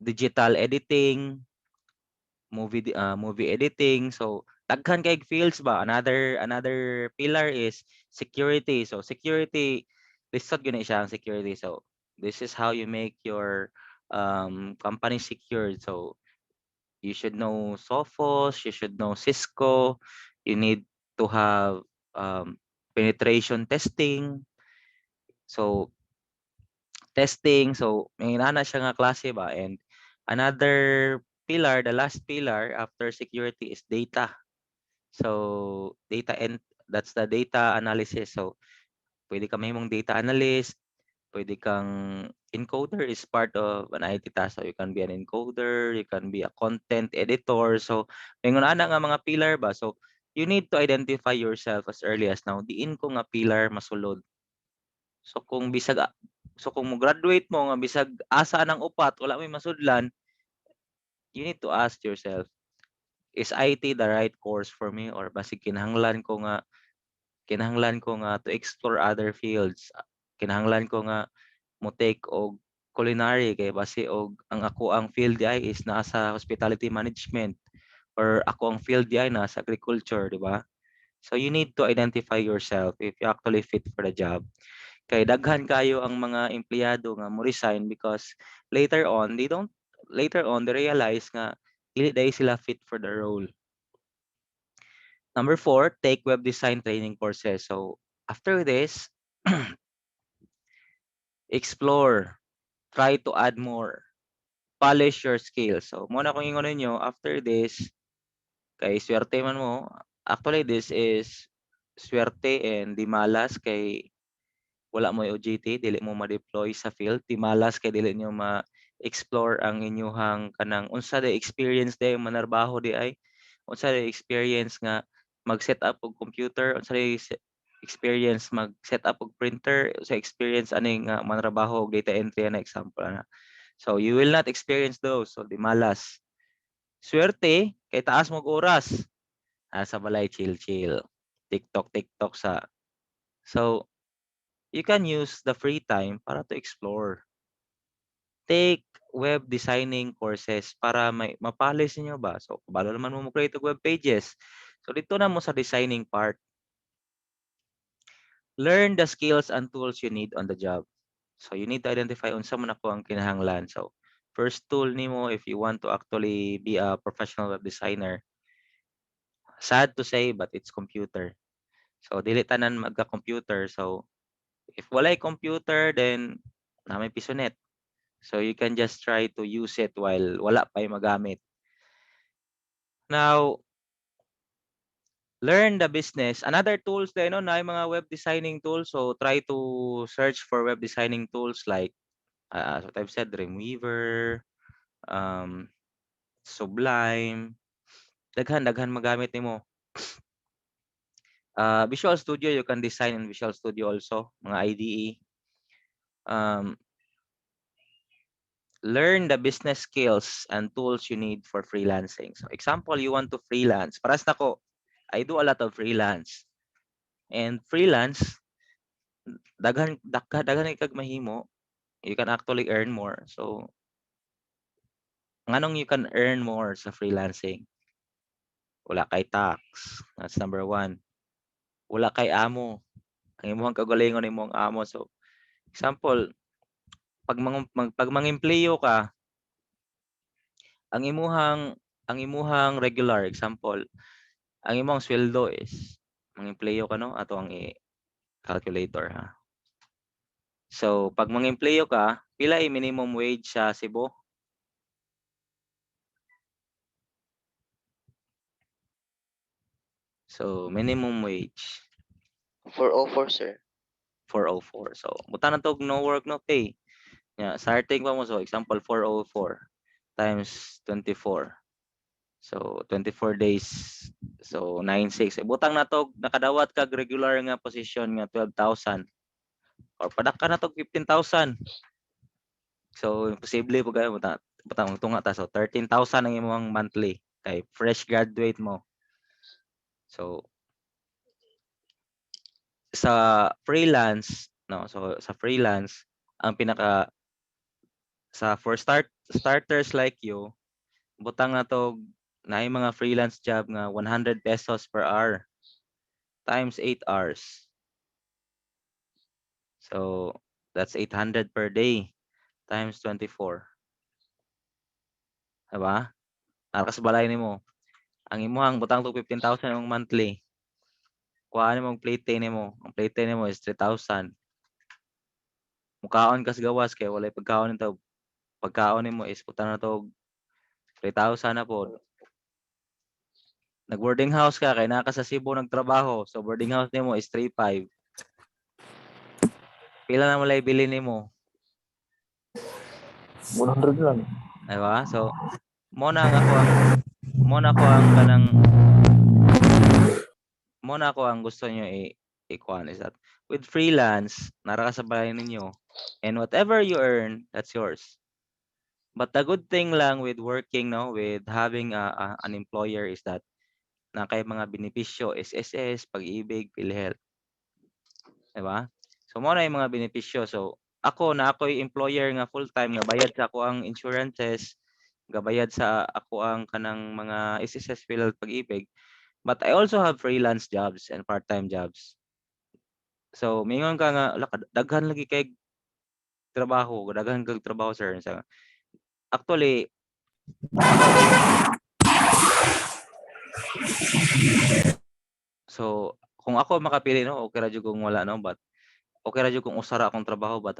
digital editing, movie editing. So daghan kay fields ba. Another pillar is security. So security, lisod gyud na siya ang security. So this is how you make your company secured. So you should know Sophos, you should know Cisco, you need to have penetration testing. So testing. So may nana siya nga klase ba. And another pillar, the last pillar after security is data. So data and that's the data analysis. So pwede ka mahimong data analyst, pwede kang encoder is part of an IT task. So you can be an encoder, you can be a content editor. So mingon ana nga mga pillar ba. So you need to identify yourself as early as now. Diin ko nga pillar masulod. So kung mo graduate mo nga bisag asa ng upat wala may masudlan, you need to ask yourself, is IT the right course for me or basig kinahanglan ko nga to explore other fields. Kinahanglan ko nga mo take og culinary kay base og ang field di ay is nasa hospitality management or ako ang field di ay nasa agriculture, di ba? So you need to identify yourself if you actually fit for the job. Kay daghan kayo ang mga empleyado nga mo resign because later on they realize nga dili dahil sila fit for the role. Number 4, take web design training courses. So after this, explore, try to add more, polish your skills. So muna kung ingon ninyo after this, kay swerte man mo. Actually this is swerte and di malas kay wala mo OJT, dili mo ma-deploy sa field. Di malas kay dili nyo explore ang inyuhang kanang unsa day experience day manarbaho di ay unsa day experience nga mag-set up og computer, unsa day experience mag-set up og printer, sa experience ani nga manrabaho og data entry na example na. So you will not experience those, so di malas. Swerte kay taas mong oras. Sa balay chill-chill. TikTok sa. So you can use the free time para to explore. Take web designing courses para may mapalis niyo ba. So kabalo naman mo create og web pages. So dito na mo sa designing part. Learn the skills and tools you need on the job. So you need to identify unsa man ako ang kinahanglan. So first tool nimo if you want to actually be a professional web designer. Sad to say but it's computer. So dili tanan magka-computer. So if walay computer then na may pisonet. So you can just try to use it while wala pa magamit. Now, learn the business. Another tools din, no, na yung mga web designing tools. So try to search for web designing tools like, as what I've said, Dreamweaver, Sublime. Daghan magamit nimo. Visual Studio, you can design in Visual Studio also, mga IDE. Learn the business skills and tools you need for freelancing. So example, you want to freelance. Paras nako, I do a lot of freelance. And freelance, daghan kag mahimo, you can actually earn more. So nganong you can earn more sa freelancing? Wala kay tax. That's number 1. Wala kay amo. Ang imong kagalingon imong amo. So example, pag mangempleyo ka, ang imuhang regular example, ang imong sweldo is mangempleyo ka no ato ang calculator ha. So pag mangempleyo ka, pila ay minimum wage sa Cebu? So minimum wage 404, sir. 404. So buta na to no work no pay. Yeah, starting pa mo so example 404 times 24. So 24 days. So 96. Butang na to nakadawat kag regular nga position nga 12,000 or padak ka na to 15,000. So imposible po kayo butang tunga ta so 13,000 ang imong monthly kay fresh graduate mo. So sa freelance no so sa freelance ang pinaka for starters like you butang na to na mga freelance job nga 100 pesos per hour times 8 hours. So that's 800 per day times 24. Diba? Nara sa balay nimo. Ang imuhang butang to 15,000 ang monthly. Kuha nimo ang plate nimo. Ang plate nimo is 3,000. Mukaon kas gawas kay walay pagkaon nito. Pagkaon nimo is putang na to 3,000 na po. Nag-boarding house ka kay naka sa Cebu nagtrabaho. So boarding house nimo is 3,500. Pila na mo lay bilhin nimo? 100 lang. Diba? So mo na ako ang gusto niyo i-kuan is that with freelance nara ka sa balay ninyo and whatever you earn that's yours. But the good thing lang with working no with having an employer is that na kay mga benepisyo SSS, pag-ibig, PhilHealth. Diba? So mo na yung mga benepisyo. So ako'y employer nga full-time nga bayad sa ako ang insurances, gabayad sa ako ang kanang mga SSS, PhilHealth, pag-ibig. But I also have freelance jobs and part-time jobs. So mingon ka nga daghan lagi kay trabaho, sir. So, actually so kung ako makapili no, okay ra jud kung wala no, but okay ra jud kung usara akong trabaho but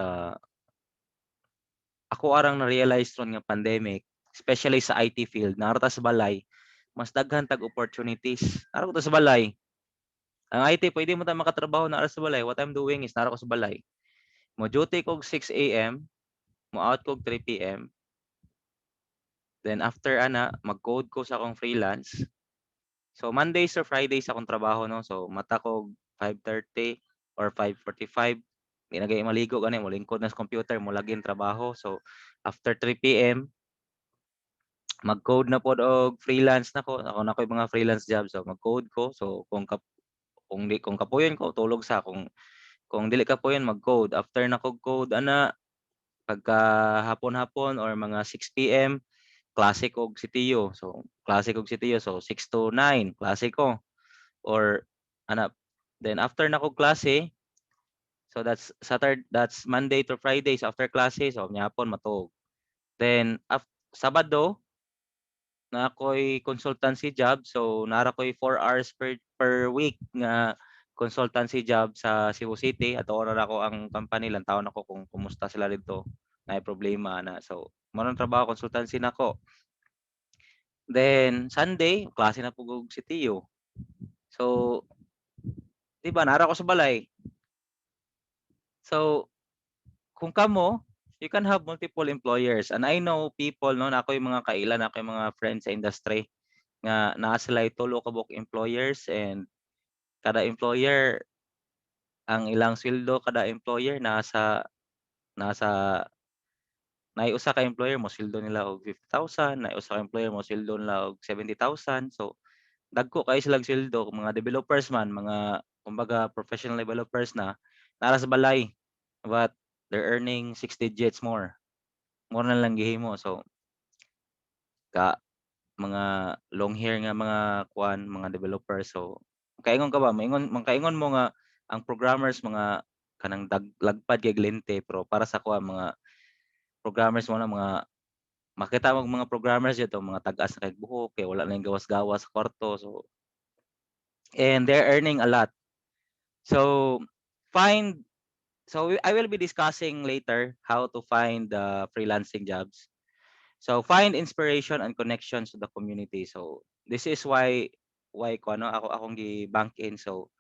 ako arang na-realize ron nga pandemic, especially sa IT field, narata sa balay, mas daghan tag opportunities. Naro ko sa balay. Ang IT pwede mo ta makatrabaho na sa balay. What I'm doing is naro ko sa balay. Mo duty kog 6 AM, mo out kog 3 PM. Then after mag-code ko sa akong freelance. So Mondays or Fridays akong trabaho no. So mata ko 5:30 or 5:45. Di na gay maligo gani mo lingkod na sa computer mo lagin trabaho. So after 3 p.m. mag-code na pod og freelance na ko. Ako na ko yung mga freelance job. So mag-code ko. So kung kapuyon ko tulog sa kung dili kapuyon mag-code. After na ko code pagka hapon-hapon or mga 6 p.m. klase ko og CTU. So klase ko og CTU. So 6 to 9 klase ko. Or then after na ko klase, so that's Monday to Friday. So after klase, so hapon matug. Then Sabado na ako'y consultancy job. So nara ko'y 4 hours per week nga consultancy job sa Cebu City at oras ako ang company lang taon ako kung kumusta sila dito na problema na. So mo trabaho consultancy na ako. Then Sunday, klase na pugog si Tio. So di ba nara ko sa balay. So kung kamo, you can have multiple employers. And I know people no na ako yung mga kailan, ako yung mga friends sa industry nga naa sila tulo ka buok employers, and kada employer ang ilang sweldo kada employer nasa usa ka employer mo sweldo nila og 50,000, usa ka employer mo sweldo nila og 70,000. So dagko kay silang sweldo, mga developers man, mga kumbaga professional developers na nara sa balay, but they're earning 6 digits more na lang gihimo. So ka mga long hair nga mga mga developers. So kaingon ka ba mangkaingon mo nga ang programmers mga kanang lagpad kay glente, pero para sa kuan mga programmers mo na mga makita mo mga programmers dito mga tag-as na kay buhok kay wala na yung gawas-gawas sa kwarto. So and they're earning a lot. So I will be discussing later how to find the freelancing jobs. So find inspiration and connections to the community. So this is why ko akong gi-bank in. So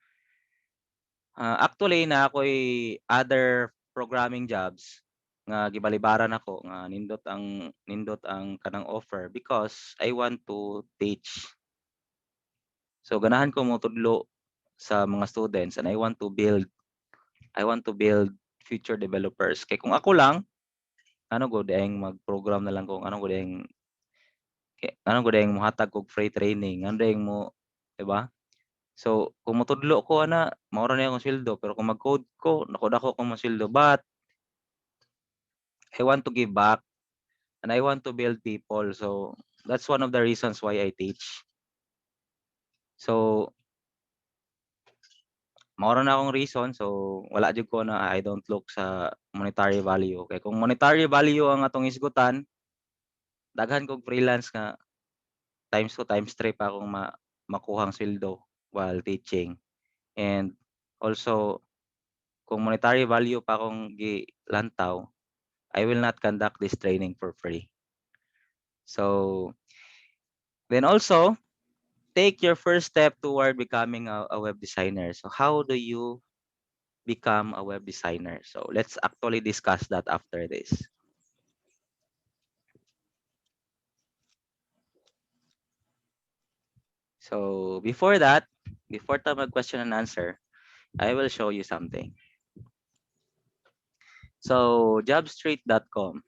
actually na ako'y other programming jobs nga gibalibaran ako nga nindot ang kanang offer because I want to teach. So ganahan ko mo tudlo sa mga students, and I want to build future developers. Kay kung ako lang go daing mag-program na lang kung ano ko daing mohatag og free training, ano daing mo, 'di ba? So kung motudlo ko mao ra na akong sweldo, pero kung mag-code ko dako ko mo sweldo, but I want to give back and I want to build people. So that's one of the reasons why I teach. So mao ra na akong reason. So wala jud ko I don't look sa monetary value. Kay kung monetary value ang atong isgutan, daghan kog freelance nga times 2 times 3 pa akong makuhang sweldo while teaching. And also kung monetary value pa akong gilantaw, I will not conduct this training for free. So then also take your first step toward becoming a web designer. So how do you become a web designer? So let's actually discuss that after this. So before tayo mag-question and answer, I will show you something. So jobstreet.com.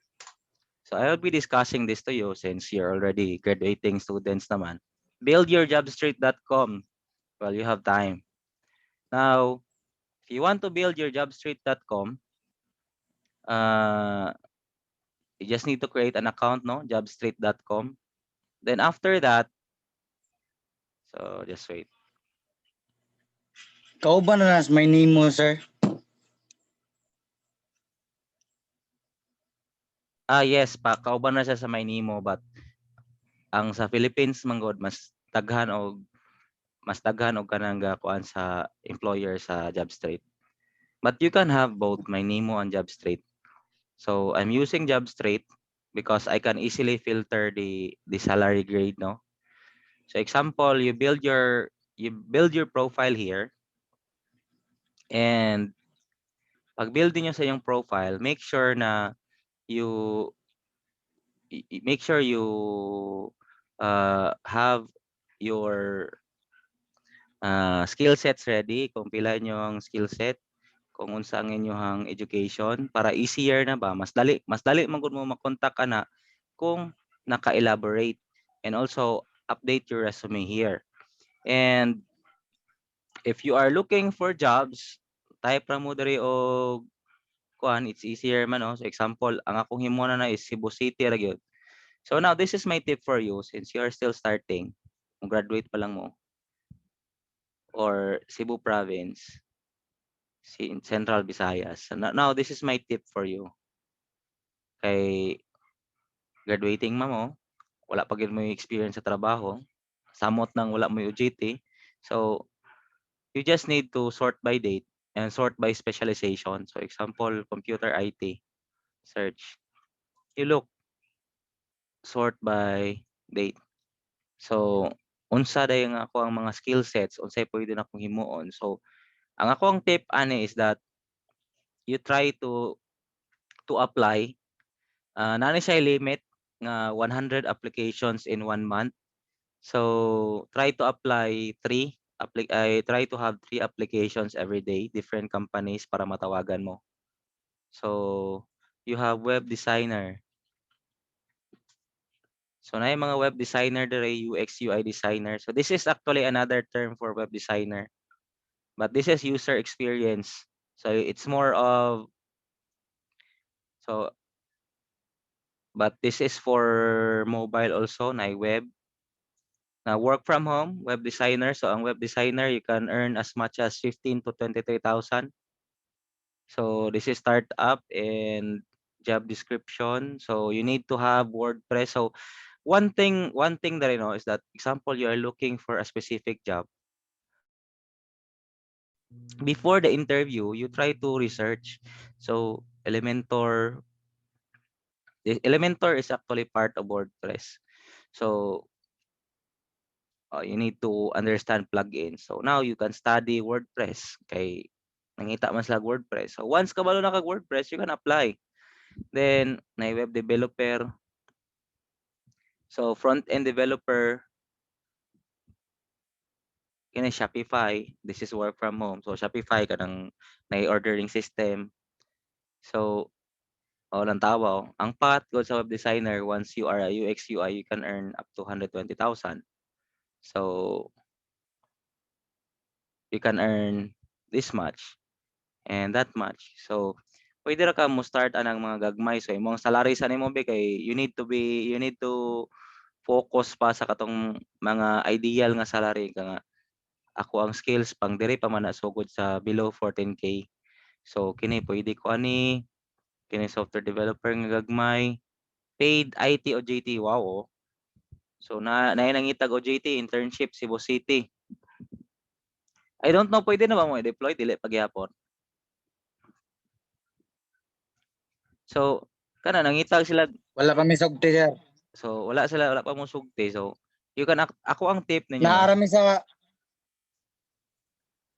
So I will be discussing this to you since you're already graduating students naman. Build your jobstreet.com while you have time. Now, if you want to build your jobstreet.com, you just need to create an account, no? Jobstreet.com. Then after that, so just wait. Kauban na nas may name mo, sir. Yes, kauban na siya sa Maynimo, but ang sa Philippines manggod mas daghan og kanang kuan sa employer sa Jobstreet. But you can have both Maynimo and Jobstreet. So I'm using Jobstreet because I can easily filter the salary grade, no? So example, you build your profile here, and pag build niyo sa iyong profile, make sure na you make sure you have your skill sets ready, kung pila inyong skill set, kung unsa ang inyong education para easier na ba, mas dali man gud mo makontak ana kung naka-elaborate, and also update your resume here. And if you are looking for jobs, type ra mo diri og kuan, it's easier man, no? So example, ang akong himuna na is Cebu City ra gyud. So now this is my tip for you since you are still starting, kung graduate pa lang mo, or Cebu province, in Central Visayas. Now this is my tip for you. Kay graduating mo, wala pa gyud mo yung experience sa trabaho, samot nang wala mo yung OJT. So you just need to sort by date and sort by specialization. So example, computer IT, search. You look, sort by date. So unsa dayon ako ang mga skill sets, unsay pwede na akong himuon. So ang ako ang tip ani is that you try to apply. Nani siya limit nga 100 applications in 1 month. So try to apply I try to have 3 applications every day, different companies para matawagan mo. So you have web designer. So na yung mga web designer dire, UX UI designer. So this is actually another term for web designer. But this is user experience. So it's more of so but this is for mobile also, na web. Na work from home, web designer. So ang web designer, you can earn as much as 15 to 23,000. So this is startup and job description. So you need to have WordPress. So one thing that I know is that, example, you are looking for a specific job. Before the interview, you try to research. So Elementor is actually part of WordPress. So you need to understand plugins. So now you can study WordPress. Kay nangita man sila WordPress. So once kabalo na kag WordPress, you can apply. Then na web developer. So front-end developer, kini Shopify. This is work from home. So Shopify kanang na ordering system. So lang tawa. Ang path go sa web designer, once you are a UX UI, you can earn up to 120,000. So you can earn this much and that much. So pwede ra ka mo start anang mga gagmay. So imong salary sa nimo be kay you need to focus pa sa katong mga ideal nga salary ka nga. Ako ang skills pang diri pa man nasugod sa below 14K. So kini pwede ko ani, kini software developer nga gagmay, paid IT o JT, wow. Oh. So na nangitag OJT internship Cebu City. I don't know, pwede na ba mo i-deploy dili pagyapon. So kana nangitag sila. Wala pa mi sugti, sir. So wala pa mo sugti. So you can ako ang tip ninyo, no? Naarami sa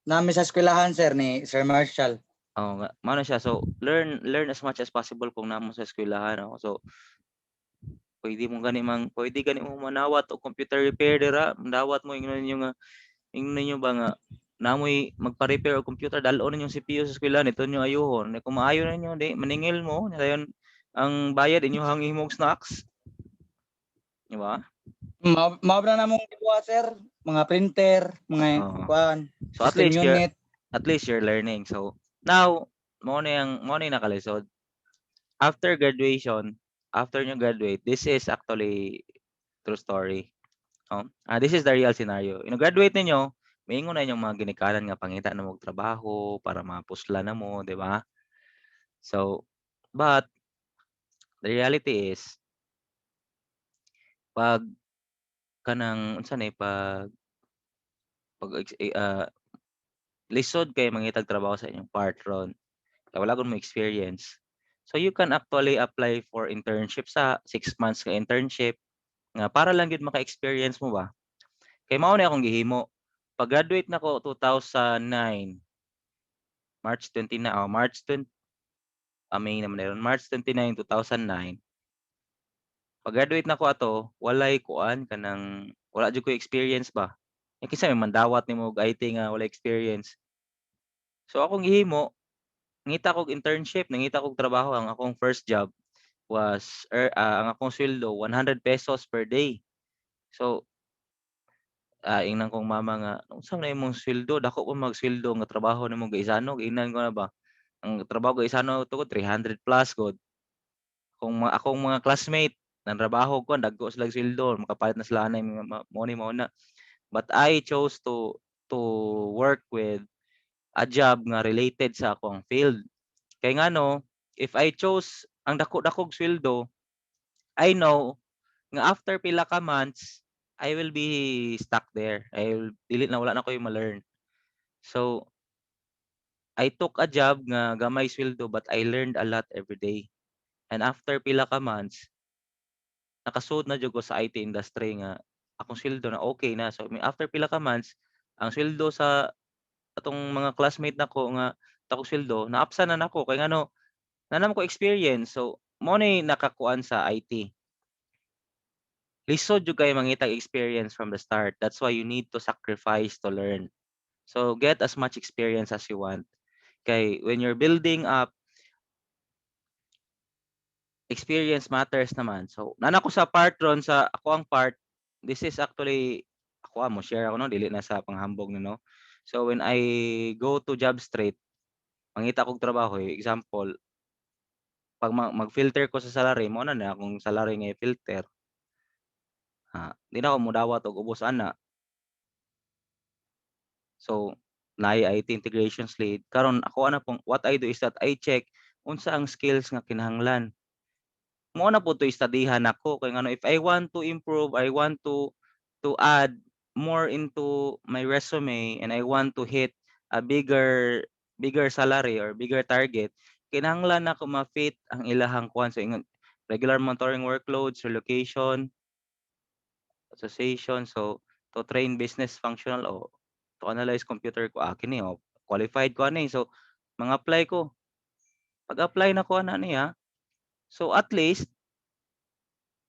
nami sa eskwelahan, sir, ni Sir Marshall. Oo nga, mano siya. So learn as much as possible kung namo sa eskwelahan, no? So pwede gani mo manawat o computer repair dira, dawat mo ingnon ninyo ba nga namoy magpa-repair og computer, dalon ninyo CPU sa eskwela nito nyo ayuhon. Kung maayo ninyo di maningil mo, dayon ang bayad inyo hang imong snacks. Di ba? Maabra na mong ibuha, sir. Mga printer, mga Oo. kuan, So at system unit. least you're learning. So now mo na yung nakalisod. After graduation, after nyo graduate, this is actually true story. This is the real scenario. Graduate ninyo, maingon na inyong mga ginikanan nga pangita na mong trabaho para mapusla na mo, di ba? So, but the reality is, pag kanang unsa ni pag lisod kay mangitag trabaho sa inyong part ron, kay wala gud mo experience. So you can actually apply for internship sa 6 months ka internship nga para lang gid maka-experience mo ba. Kay mao na akong gihimo. Pag graduate nako 2009, March 29, May naman na yun, March 29, 2009. Pag-graduate nako ato, walay kuan kanang wala jud ko experience ba. Kinsa may mandawat nimo og IT nga wala experience. So akong gihimo, nangita kog internship, nangita kog trabaho. Ang akong first job was ang akong sweldo 100 pesos per day. So ingnan kong mama nga, "Unsa na imong sweldo? Dako pa magsweldo nga trabaho nimo gaisano." Giingnan ko na ba, ang trabaho gaisano to 300 plus god. Kung akong mga classmate nanrabaho ko dagko sila og sweldo, makapalit na sila anay mao ni mao na. But I chose to work with a job nga related sa akong field. Kay ngano, if I chose ang dako-dakog sweldo, I know nga after pila ka months, I will be stuck there. Dili na wala na ko yung ma-learn. So, I took a job nga gamay sweldo but I learned a lot every day. And after pila ka months, nakasud na jud ko sa IT industry nga akong sweldo na okay na. So, after pila ka months, ang sweldo sa atong mga classmate nako nga takong sweldo, naapsa na nako kay ngano nanam ko experience. So, mo ni nakakuan sa IT. Lisod jud kay mangitag experience from the start. That's why you need to sacrifice to learn. So, get as much experience as you want. Kay when you're building up, experience matters naman. So, nana ko sa part ron sa ako ang part, this is actually ako mo share ako no dili na sa panghambog no. So when I go to job street, mangita kog trabaho, example, pag mag-filter ko sa salary mo na akong salary nga i-filter. Di na ako mudawat og ubos ana. So naay IT integrations lead. Karon ako ana pong what I do is that I check unsa ang skills nga kinahanglan. Mo na po to studyhan ako kay ngano if I want to improve, I want to add more into my resume and I want to hit a bigger salary or bigger target, kinahanglan na ko ma-fit ang ilahang kuan so ingon regular monitoring workloads, relocation, association, so to train business functional o to analyze computer ko kini qualified ko ani so mga apply ko. Pag-apply na ko ana niya, so at least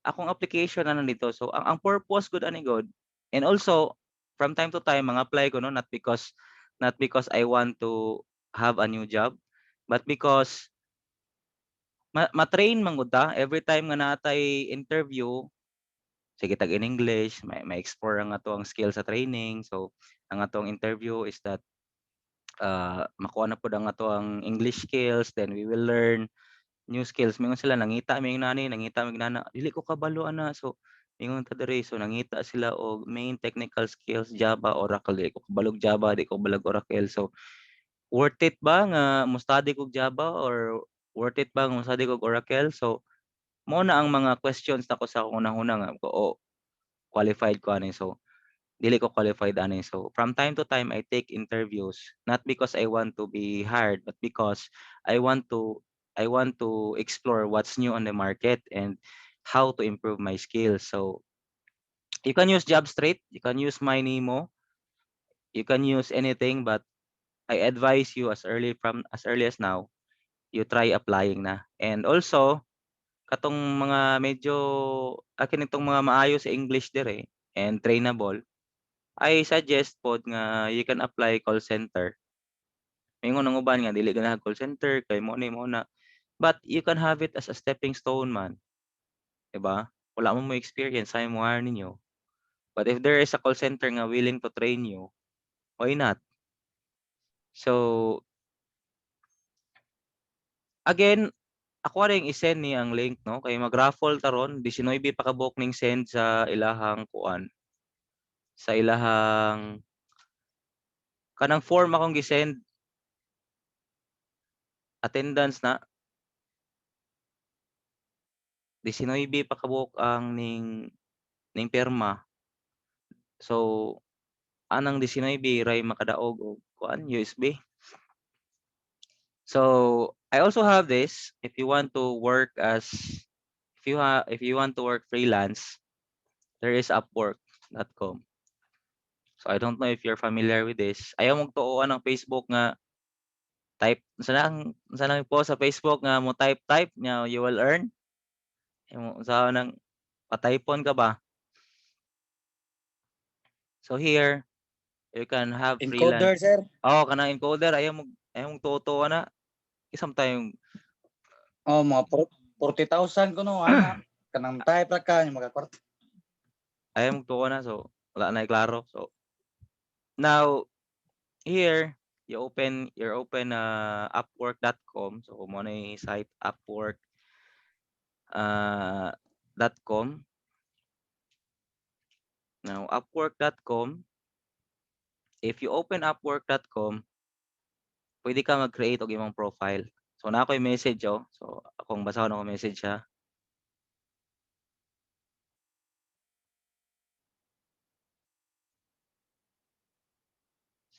akong application na nandito. So ang purpose good ani god. And also from time to time mga apply ko no not because I want to have a new job but because ma-train man gud ta every time nga natay interview sige tag in English ma-explore ang ato ang skill sa training. So ang atong interview is that makuha na pud ang ato ang English skills, then we will learn new skills. Mingon sila nangita mi nani, nangita mi nana, dili ko kabalo ana. So mingon ta diri so nangita sila og main technical skills Java, Oracle. Di ko kabalog Java, di ko kabalog Oracle. So worth it ba nga mo study kog Java or worth it ba nga mo study kog Oracle? So mo na ang mga questions nako sa unang-una nga ko qualified ko ani. So dili ko qualified ani. So from time to time I take interviews not because I want to be hired but because I want to I want to explore what's new on the market and how to improve my skills. So you can use JobStreet, you can use MyNemo, you can use anything but I advise you as early as now, you try applying na. And also katong mga medyo akin itong mga maayo sa English dire and trainable, I suggest pod nga you can apply call center. Mingon ang uban nga dili ganahan call center kay mo ni mo na. But you can have it as a stepping stone man, 'di ba? Wala mo experience sa mo hire ninyo. But if there is a call center nga willing to train you, why not? So again, ako ring i-send ni ang link no kay mag-raffle taron 19 pa ka book ning send sa ilahang kuan. Sa ilahang kanang form akong gi-send attendance na 19 pa kabuk ang ning pirma. So anang 19 ray makadaog og kuan USB. So I also have this if you want to work as if you want to work freelance, there is upwork.com. So I don't know if you're familiar with this. Ayaw mong tuoan ng Facebook nga type sa nang post sa Facebook nga mo type nga you will earn. Sa nang Pataypon ka ba? So here, you can have Encoder, freelance. sir. Oh, kanang encoder ayaw mo toto na. Isam tayong Oh, mga 40,000 ko no, ana. Kanang type ra ka, yung mga kwarta. ayaw mo tuwa na, so wala na klaro. So now here you're open upwork.com. So mo na yung site upwork.com. Now upwork.com, if you open upwork.com, pwede ka mag-create og imong profile. So na ako'y message So akong basahon ako message ha.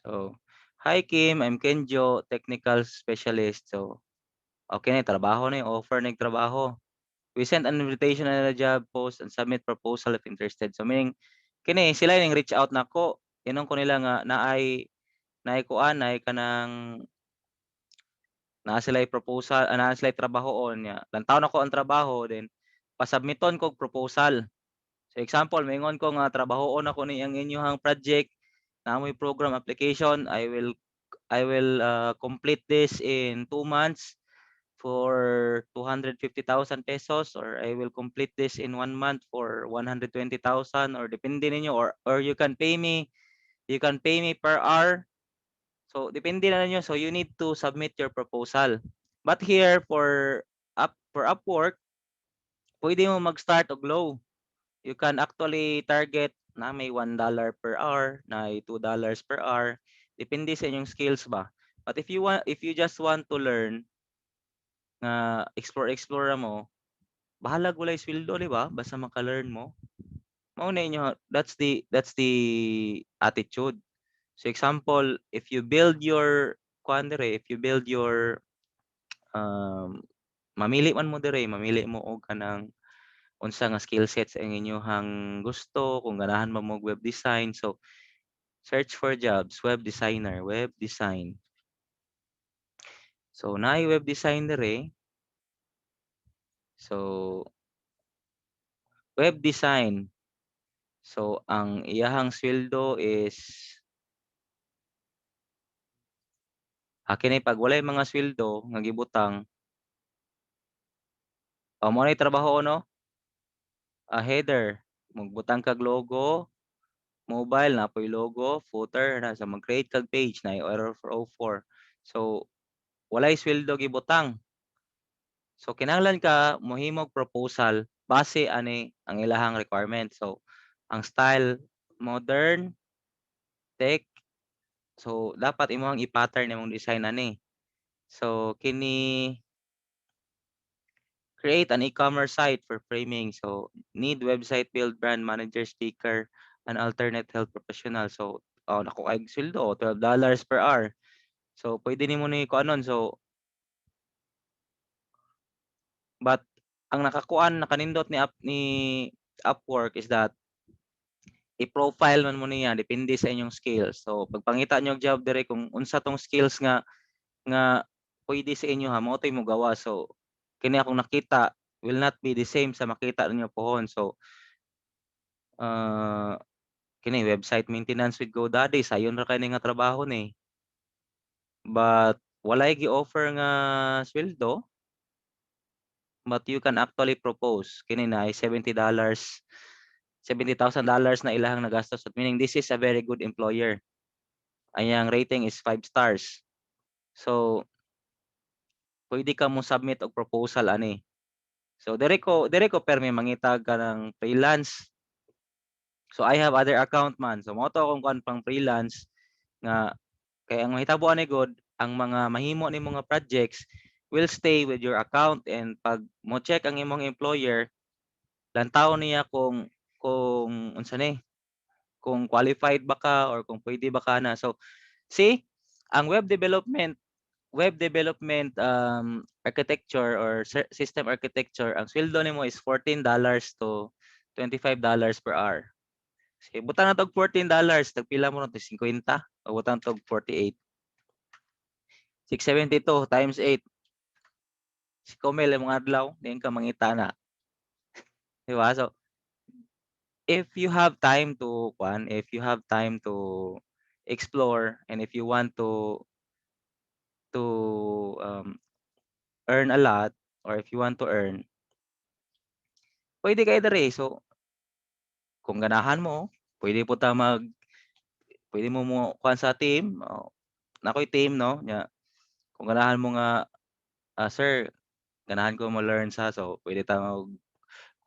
So, hi Kim, I'm Kenjo, technical specialist. So, okay na trabaho na yung offer ng trabaho. We send an invitation and a job post and submit proposal if interested. So, meaning, kini sila yung reach out na ko. Inong ko nila nga naay kuan, naay kanang sila proposal, na sila trabahoon niya. Lantaw na ko ang trabaho, then pasubmiton ko proposal. So example, maingon ko nga trabahoon ako ni ang inyong project na amoy program application. I will complete this in 2 months for 250,000 pesos, or I will complete this in 1 month for 120,000, or depende ninyo, or you can pay me per hour. So depende na ninyo. So you need to submit your proposal. But here for Upwork, pwede mo mag-start og low. You can actually target na may $1 per hour, na may $2 per hour. Depende sa inyong skills ba. But if you just want to learn nga explore mo, bahala gulay sweldo, di ba? Basta maka-learn mo. Mauna inyo, that's the attitude. So example, if you build your mamili man mo dire, mamili mo og kanang unsa nga skill sets ang inyong gusto, kung ganahan mo mag web design. So search for jobs, web designer, web design. So naay web design dire. So web design. So ang iyahang sweldo is kini pag walay mga sweldo nga gibutang, mo na trabaho no? Header, magbutang kag logo, mobile na po'y logo, footer na sa mag-create kag page na error 404. So walay sweldo gibutang. So kinahanglan ka mohimog proposal base ani ang ilahang requirement. So ang style modern, tech. So dapat imong i-pattern imong design ani. So kini create an e-commerce site for framing. So need website build, brand manager, speaker, and alternate health professional. So naku kay sweldo $12 per hour. So pwede nimo ni kuanon. So but ang nakanindot ni Upwork is that i-profile man mo niya depende sa inyong skills. So pagpangita niyo og job dire kung unsa tong skills nga pwede sa inyo mo to'y mo gawa. So kini akong nakita will not be the same sa makita ninyo pohon. So kini website maintenance with GoDaddy, sayon ra kay nga trabaho ni. But walay gi-offer nga sweldo, but you can actually propose. Kini na ay $70, $70,000 na ilahang nagastos. Meaning this is a very good employer. Ayang rating is 5 stars. So pwede ka mo submit og proposal ani. So dire ko permi mangitag ka ng freelance. So I have other account man. So mo to akong kuan pang freelance nga kay ang mahitabo ani god, ang mga mahimo ni mga projects will stay with your account, and pag mo check ang imong employer, lantaw niya kung unsa ni, kung qualified ba ka or kung pwede ba ka na. So see, ang web development architecture or system architecture, ang sweldo nimo is $14 to $25 per hour. Sige, butang na tog $14, tagpila mo na to 50, o butang tog 48. 672 times 8. Si Komel yung mga adlaw, diyan ka mangita na. Di ba? So, if you have time to if you have time to explore, and if you want to earn a lot, or if you want to earn, pwede kayo dere. So kung ganahan mo, pwede po ta pwede mo kuan sa team. Nakoy team, no, nya kung ganahan mo nga, sir, ganahan ko mo learn sa, so pwede ta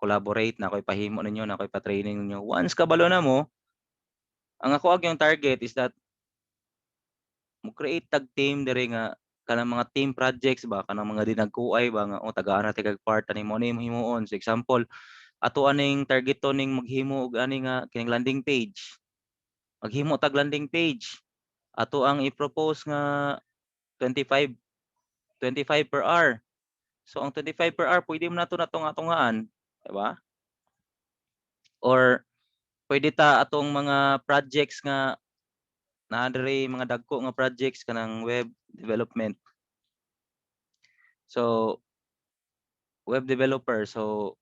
collaborate, na ako'y pahimo ninyo, na ako'y pa-training ninyo. Once kabalo na mo, ang ako yung target is that mo create tag team diri nga kanang mga team projects ba, kanang mga dinagkuay ba nga tagaan na kag part ani mo ni himuon. So example, ato aning target to ning maghimo og ani nga kining landing page. Maghimo tag landing page. Ato ang i-propose nga 25 25 per hour. So ang 25 per hour pwede mo nato natunga-tungaan, di ba? Or pwede ta atong mga projects nga naa diri, mga dagko nga projects kanang web development. So web developer, so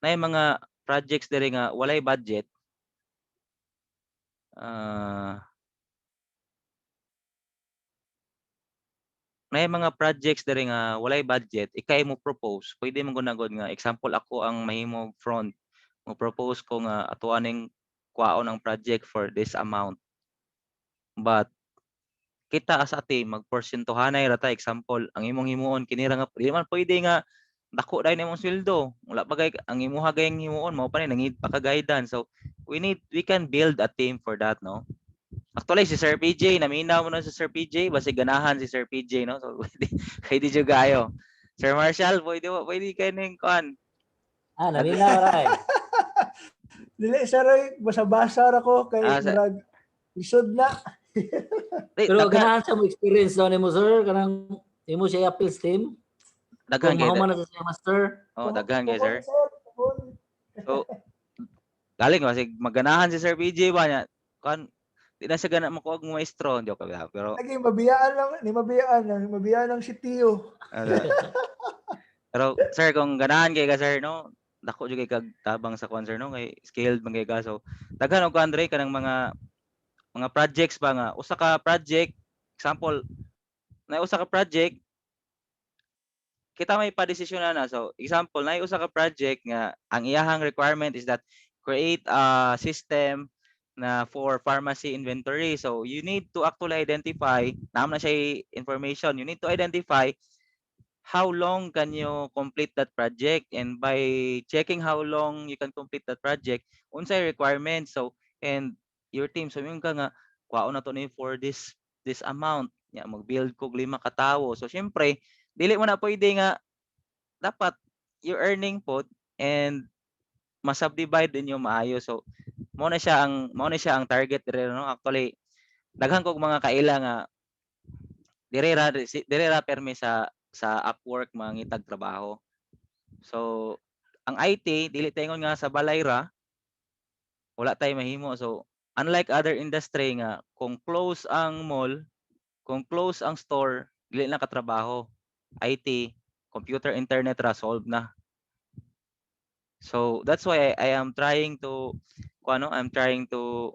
naay mga projects diri nga walay budget. Naay mga projects diri nga walay budget, ikay mo propose, pwede mo gunagod nga example ako ang mahimo front. Mo propose ko nga ato aning kwaon ang project for this amount. But kita as a team magporsentuhanay ra ta, example ang imong himuon kini ra nga di man pwede nga dako dai nimong sweldo, wala pa gay ang imuha gayeng himuon mao pa ni nangid pa ka guidance. So we can build a team for that, no. Actually si Sir PJ, naminaw mo na si Sir PJ, basi ganahan si Sir PJ, no. So pwede jud gayo. Sir Marshall, pwede kay ning kuan. Naminaw ra. Dili sa ray basa-basa ra ko kay murag isod na. Pero ganahan sa mo experience daw nimo sir kanang imo siya appeal team. Daghan kay na sa master. Daghan kay sir. So galing kasi magganahan si Sir PJ ba nya kan di na siya gana makuha og maestro, joke lang, pero lagi mabiyaan lang si Tio. Pero sir kung ganahan kay ka sir, no, dako jud kay kag tabang sa concern, no, kay skilled man kay ka. So daghan og Andre kanang mga projects ba nga usa ka project, example na usa ka project kita may padesisyonan na. So example na usa ka project nga ang iyahang requirement is that create a system na for pharmacy inventory. So you need to actually identify, naman na siya information, you need to identify how long can you complete that project, and by checking how long you can complete that project, unsay requirements. So and your team, so yung ka nga kwaon na to ni for this amount ya, mag-build ko 5 ka tawo. So syempre dili mo na pwede nga dapat your earning pod and masubdivide din yung maayo. So mo na siya ang target dire, no. Actually daghan kog mga kaila nga dire ra permi sa Upwork mangitag trabaho. So ang IT dili taingon nga sa balay ra wala tay mahimo. So unlike other industry nga kung close ang mall, kung close ang store, dili na katrabaho. IT, computer, internet ra solve na. So that's why I am trying to I'm trying to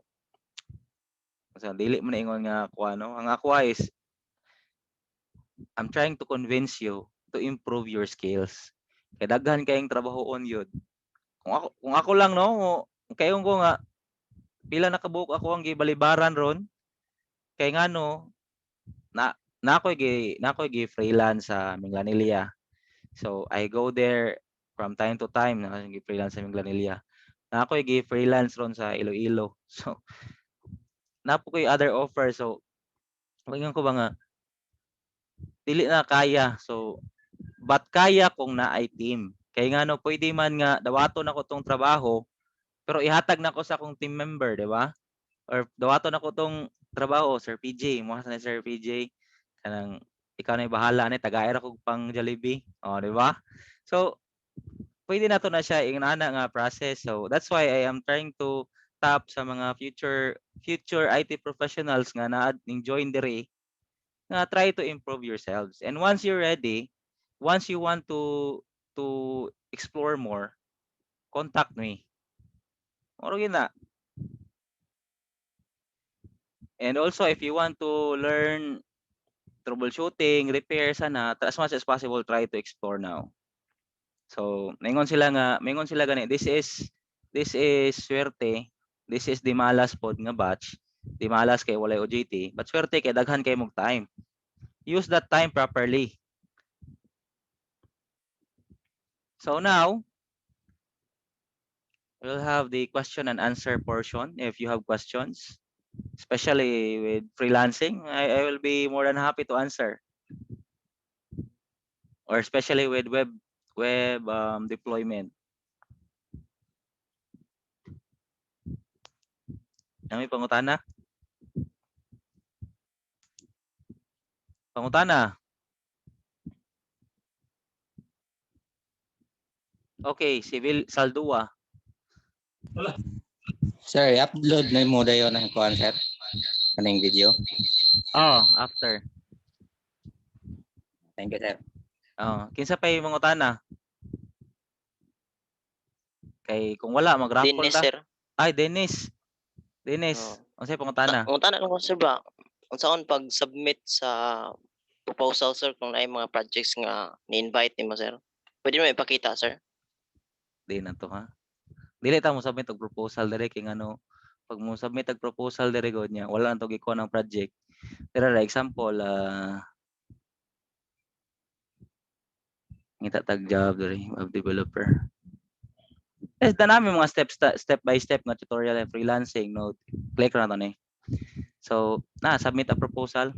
dili mo na ingon nga ang ako is I'm trying to convince you to improve your skills. Kay daghan kayong trabahoon yun. Kung ako lang, no, kayong ko nga pila na kabuok ako ang gibalibaran ron, kay nga no na ako gi freelance sa Minglanilla. So I go there from time to time na gi freelance sa Minglanilla. Na ako gi freelance ron sa Iloilo. So napo koy other offer. So ingon ko ba nga dili na kaya. So but kaya kung naay team. Kay nga no pwede man nga dawaton ako tong trabaho pero ihatag na ko sa akong team member, di ba? Or dawaton ako tong trabaho, Sir PJ, mo sa Sir PJ kanang ikaw na bahala ni tagay ra kog pang Jollibee. Di ba? So pwede na to na siya ingana nga process. So that's why I am trying to tap sa mga future IT professionals nga na join diri nga try to improve yourselves. And once you're ready, once you want to explore more, contact me. Moro yun na. And also, if you want to learn troubleshooting, repair, sana, as much as possible, try to explore now. So, maingon sila gani, this is swerte, this is di malas pod nga batch, di malas kay walay OJT, but swerte kay daghan kay mong time. Use that time properly. So now, we'll have the question and answer portion. If you have questions, especially with freelancing, I will be more than happy to answer. Or especially with web deployment. Nami pangutana? Pangutana? Okay, civil Saldua. Sir, upload na mo dayon ang kuan sir. Kaning video. Oh, after. Thank you sir. Oh, kinsa pay mangutana? Kay kung wala mag-raffle Dennis, ta. sir. Ay, Dennis. Dennis, unsay pangutana? Unta na ko sir ba? Unsaon pag-submit sa proposal sir kung ay mga projects nga ni-invite nimo sir? Pwede mo ipakita sir? Di na to ha. Dili ta mo submit og proposal dire kay ngano pag mo submit og proposal dire god niya wala na to gikuha ng project. Pero example ngita tag job dire web developer. Namin mga step by step nga tutorial and freelancing no click ra na to ni. So, submit a proposal.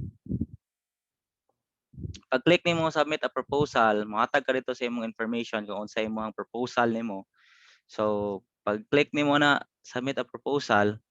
Pag click nimo submit a proposal, makatag ka dito sa imong information kung unsa imong proposal nimo. So, pag click nimo na submit a proposal,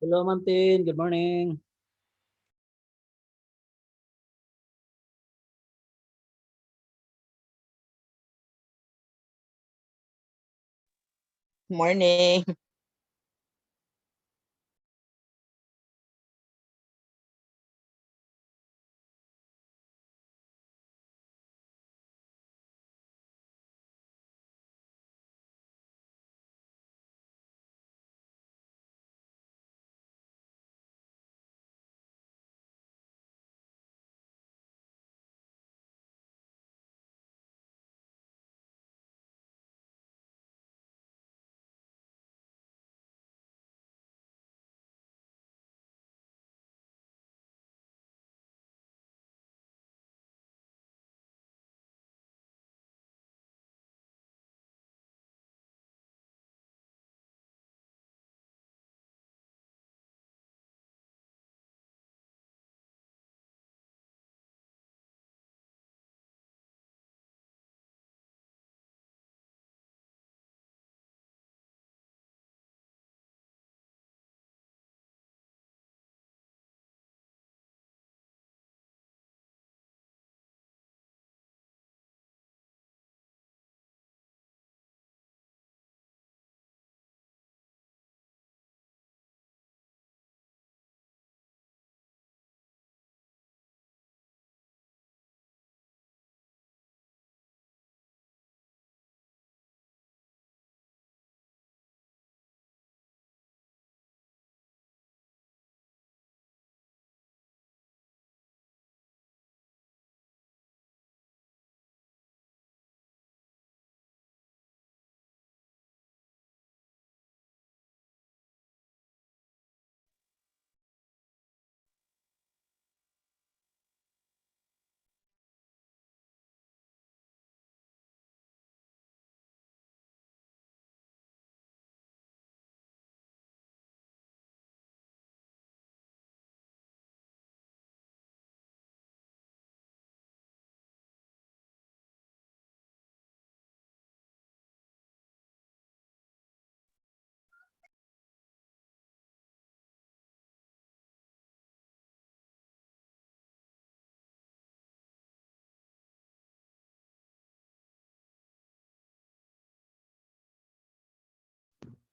Hello, Mantin. Good morning. Morning.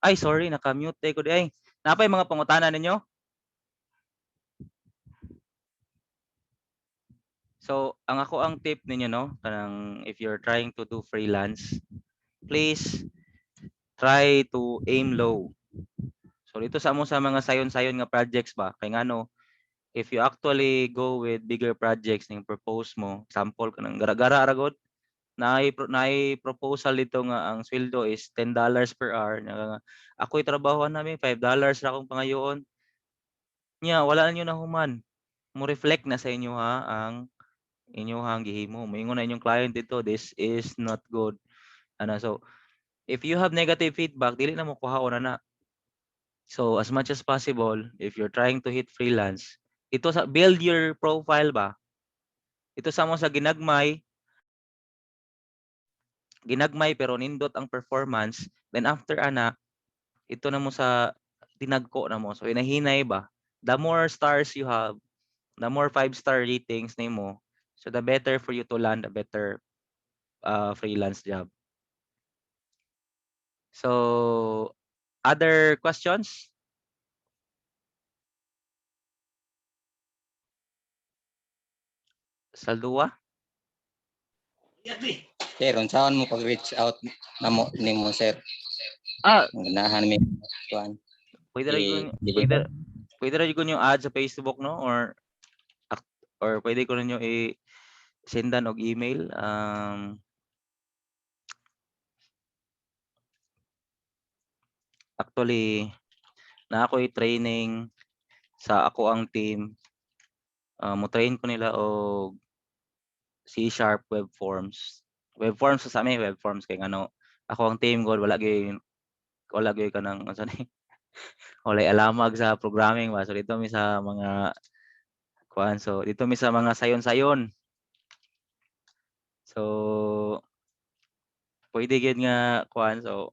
Ay, sorry, naka-mute ko di ay. Napay mga pangutana ninyo? So, ang tip ninyo no, kanang if you're trying to do freelance, please try to aim low. So dito sa mga sayon-sayon nga projects ba, kay ngano if you actually go with bigger projects ning propose mo, example kanang gara-gara ra gud, naay proposal dito nga ang sweldo is $10 per hour. Nga, ako'y trabahoan namin $5 ra akong pangayoon. Nya wala nyo na human. Mo reflect na sa inyo ha ang inyong gihimo. Moingon na inyong client dito, this is not good. So if you have negative feedback, dili na mo kuhaon na. So as much as possible, if you're trying to hit freelance, ito sa build your profile ba. Ito sa mo sa ginagmay pero nindot ang performance, then after ito na mo sa tinagko na mo. So inahinay ba. The more stars you have, the more 5-star ratings nimo, so the better for you to land a better freelance job. So other questions? Saldua? Sir, unsaon mo pag-reach out nimo sir? Ganahan mi kuan. Pwede ra gyud yung ad sa Facebook no, or pwede ko ninyo i-sendan og email. Actually na ako'y training sa ako ang team. Mo train ko nila og C# web forms. Web forms sa amin, web forms kay ngano ako ang team goal wala gyud kanang unsa ni walay alamag sa programming ba. So dito mi sa mga kuan, so dito mi sa mga sayon-sayon. So pwede gyud nga kuan, so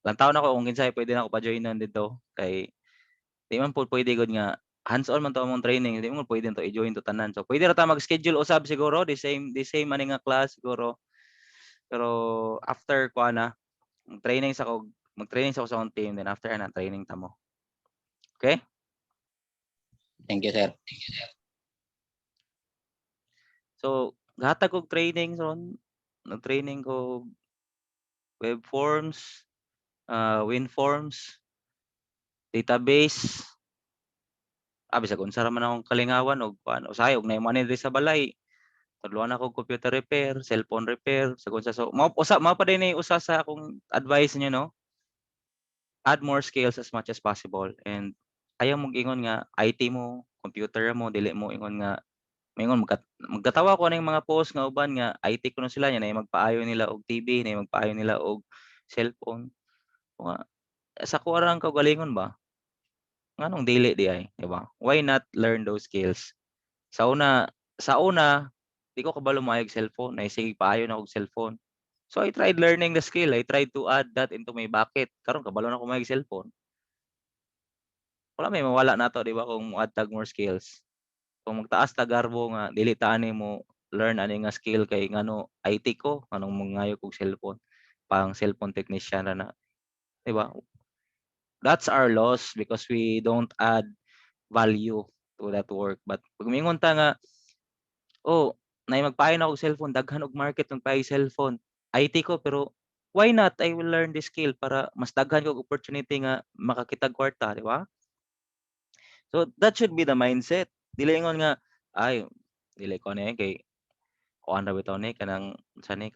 lantaw na ko kung kinsay pwede na ako pa-joinan dito kay di man po pwede gud nga hands-on man to among training, di mo pwede to i-join to tanan. So pwede ra ta mag-schedule usab siguro the same ani nga class siguro. Pero after kuan mag-training sa ko sa akong team, then after training ta mo. Okay? Thank you sir. So gahatag og training ron, nag-training ko web forms, win forms, database. Bisag unsa ra man akong kalingawan og kuan, usahay og naimani diri sa balay. Tudloan ako computer repair, cellphone repair, sagud sa so mao pa din usa sa akong advice niyo no. Add more skills as much as possible, and ayaw mong ingon nga IT mo, computer mo, dili mo ingon nga maingon magkatawa ko ning mga post nga uban nga IT kuno sila nya na magpaayo nila og TV, na magpaayo nila og cellphone. Nga sa kuwarang kaugalingon ba? Nganong dili di ay, di ba? Why not learn those skills? Sa una, di ko kabalo maayo og cellphone, naisig paayo na og cellphone. So I tried learning the skill. I tried to add that into my bucket. Karon kabalo na ko maayo og cellphone. Wala may mawala nato, di ba, kung add tag more skills. Kung magtaas ta garbo nga dili ta ani mo learn ani nga skill kay ngano IT ko, anong mangayo kog cellphone, pang cellphone technician na, di ba? That's our loss because we don't add value to that work. But pag mingon ta nga, nay magpayo na og cellphone, daghan og market ng payo cellphone. IT ko pero why not I will learn this skill para mas daghan kog opportunity nga makakitag kwarta, di ba? So that should be the mindset. Dili ingon nga ay dili ko ni kay kuan ra bitaw ni kanang sanay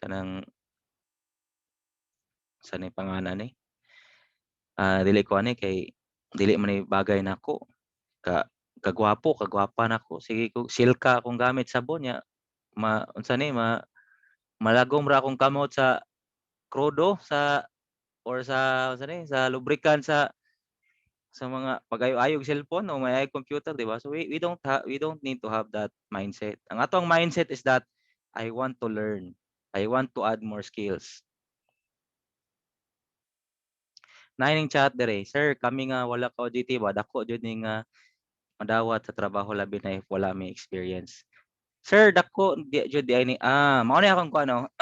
pangalan ni. Dili ko ani kay dili man ni bagay nako. Kagwapa nako. Sige ko silka akong gamit sabon nya unsa ni malagom ra akong kamot sa krudo or sa unsa ni sa lubricant sa mga pag-ayo-ayog cellphone o may computer, di ba? So we don't need to have that mindset. Ang atong mindset is that I want to learn. I want to add more skills. Nahining chat dire, sir, kami nga wala ka OJT ba? Dako jud ning madawat sa trabaho labi na if wala may experience. Sir, dako jud di ni mao ni akong kuno.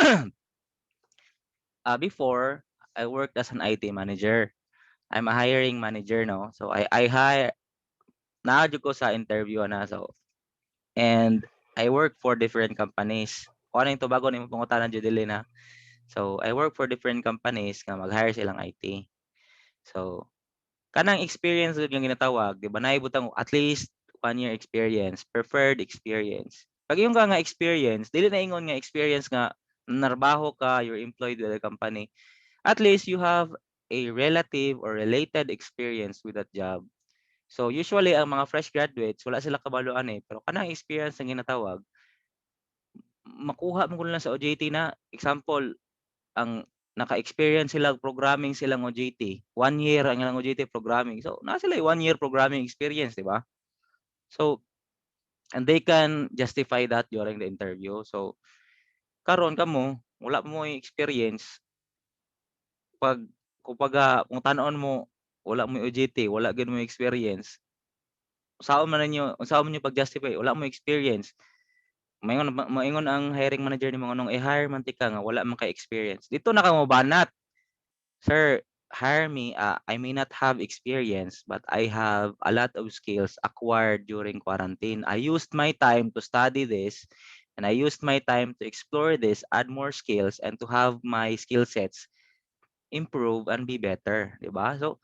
Before I worked as an IT manager. I'm a hiring manager, no? So I hire na ko sa interview na, so and I work for different companies. Kung ano yung bago ni pangutanan jud dili na. So I work for different companies nga mag-hire silang IT. So kanang experience yung ginatawag, di ba? Naibutang at least 1 year experience, preferred experience. Pag yung nga experience, dili na ingon nga experience nga narbaho ka, you're employed with a company. At least you have a relative or related experience with that job. So usually ang mga fresh graduates wala sila kabaluan pero kanang experience ang ginatawag makuha mo ko lang sa OJT na example ang naka-experience sila programming silang OJT 1 year ang ilang OJT programming, so na sila 1 year programming experience, di ba? So and they can justify that during the interview. So karon kamo wala mo yung experience, pag kung tan-on mo wala mo yung OJT, wala gid mo yung experience, usaon man ninyo pag-justify wala mo experience. Maingon ang hiring manager ni mga nung i-hire man tika nga wala man kay experience. Dito na ka mo banat. Sir, hire me. I may not have experience, but I have a lot of skills acquired during quarantine. I used my time to study this, and I used my time to explore this, add more skills, and to have my skill sets improve and be better, di ba? So,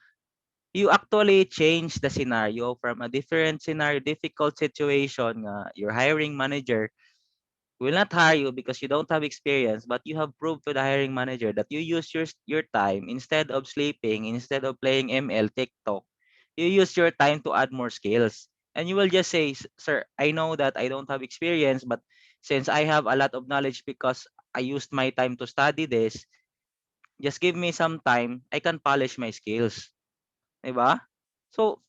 you actually change the scenario from a different scenario, difficult situation nga your hiring manager will not hire you because you don't have experience, but you have proved to the hiring manager that you use your time instead of sleeping, instead of playing ML, TikTok, you use your time to add more skills. And you will just say, sir, I know that I don't have experience, but since I have a lot of knowledge because I used my time to study this, just give me some time, I can polish my skills. Diba? So,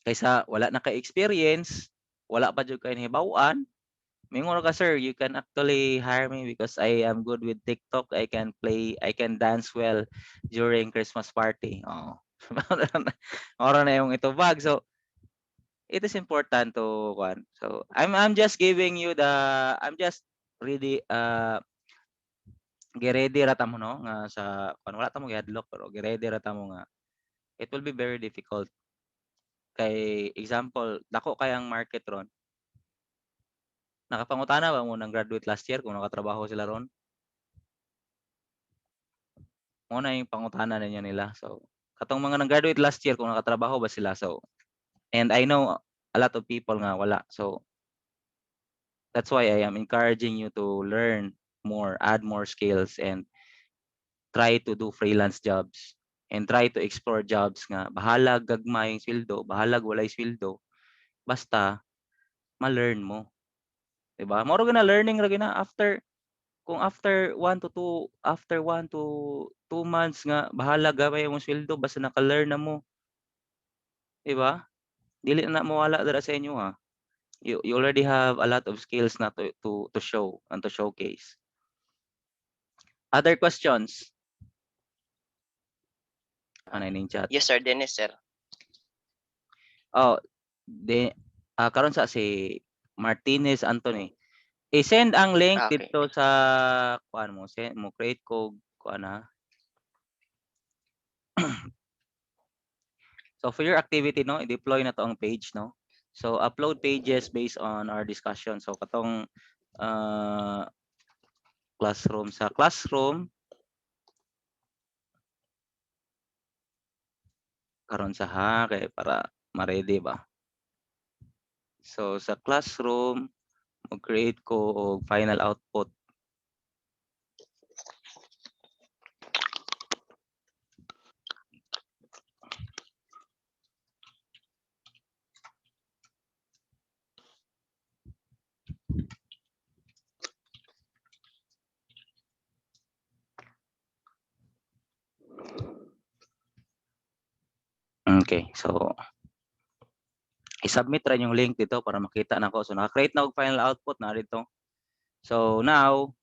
kaysa wala na ka-experience, wala pa dyan kayo nahibawaan, mingon ka, sir, you can actually hire me because I am good with TikTok. I can dance well during Christmas party. Oh. Ora na yung itubag. So, it is important to one. So, I'm just giving you I'm just really get-ready rata mo no nga sa wala ta mo gi-adlock pero get-ready rata mo nga it will be very difficult. Kay example, dako kayang market ron. Nakapangutana ba mo ng graduate last year kung nakatrabaho sila ron? Mo na yung pangutana ninyo nila. So, katong mga nang-graduate last year kung nakatrabaho ba sila. So, and I know a lot of people nga wala. So, that's why I am encouraging you to learn more, add more skills, and try to do freelance jobs. And try to explore jobs nga. Bahala gagmay sweldo, bahala walay sweldo. Basta, ma-learn mo. Diba? Moro na learning ra gina after kung after 1 to 2 months nga bahala gabay mo sweldo basta naka-learn na mo, 'di ba? Dili na mawala dira sa inyo ha. You already have a lot of skills na to show and to showcase. Other questions? Ano yung chat? Yes, sir. Dennis, sir. Oh, karon sa si Martinez Anthony. I-send ang link Okay. dito sa kuan mo, send mo create ko kuan ha. So for your activity no, i-deploy na to ang page no. So upload pages based on our discussion. So katong classroom sa classroom karon sa ha kay para ma-ready ba. So sa classroom mag-create ko og final output. Okay, so i-submit ra yung link dito para makita nako. So naka-create na og final output na dito. So now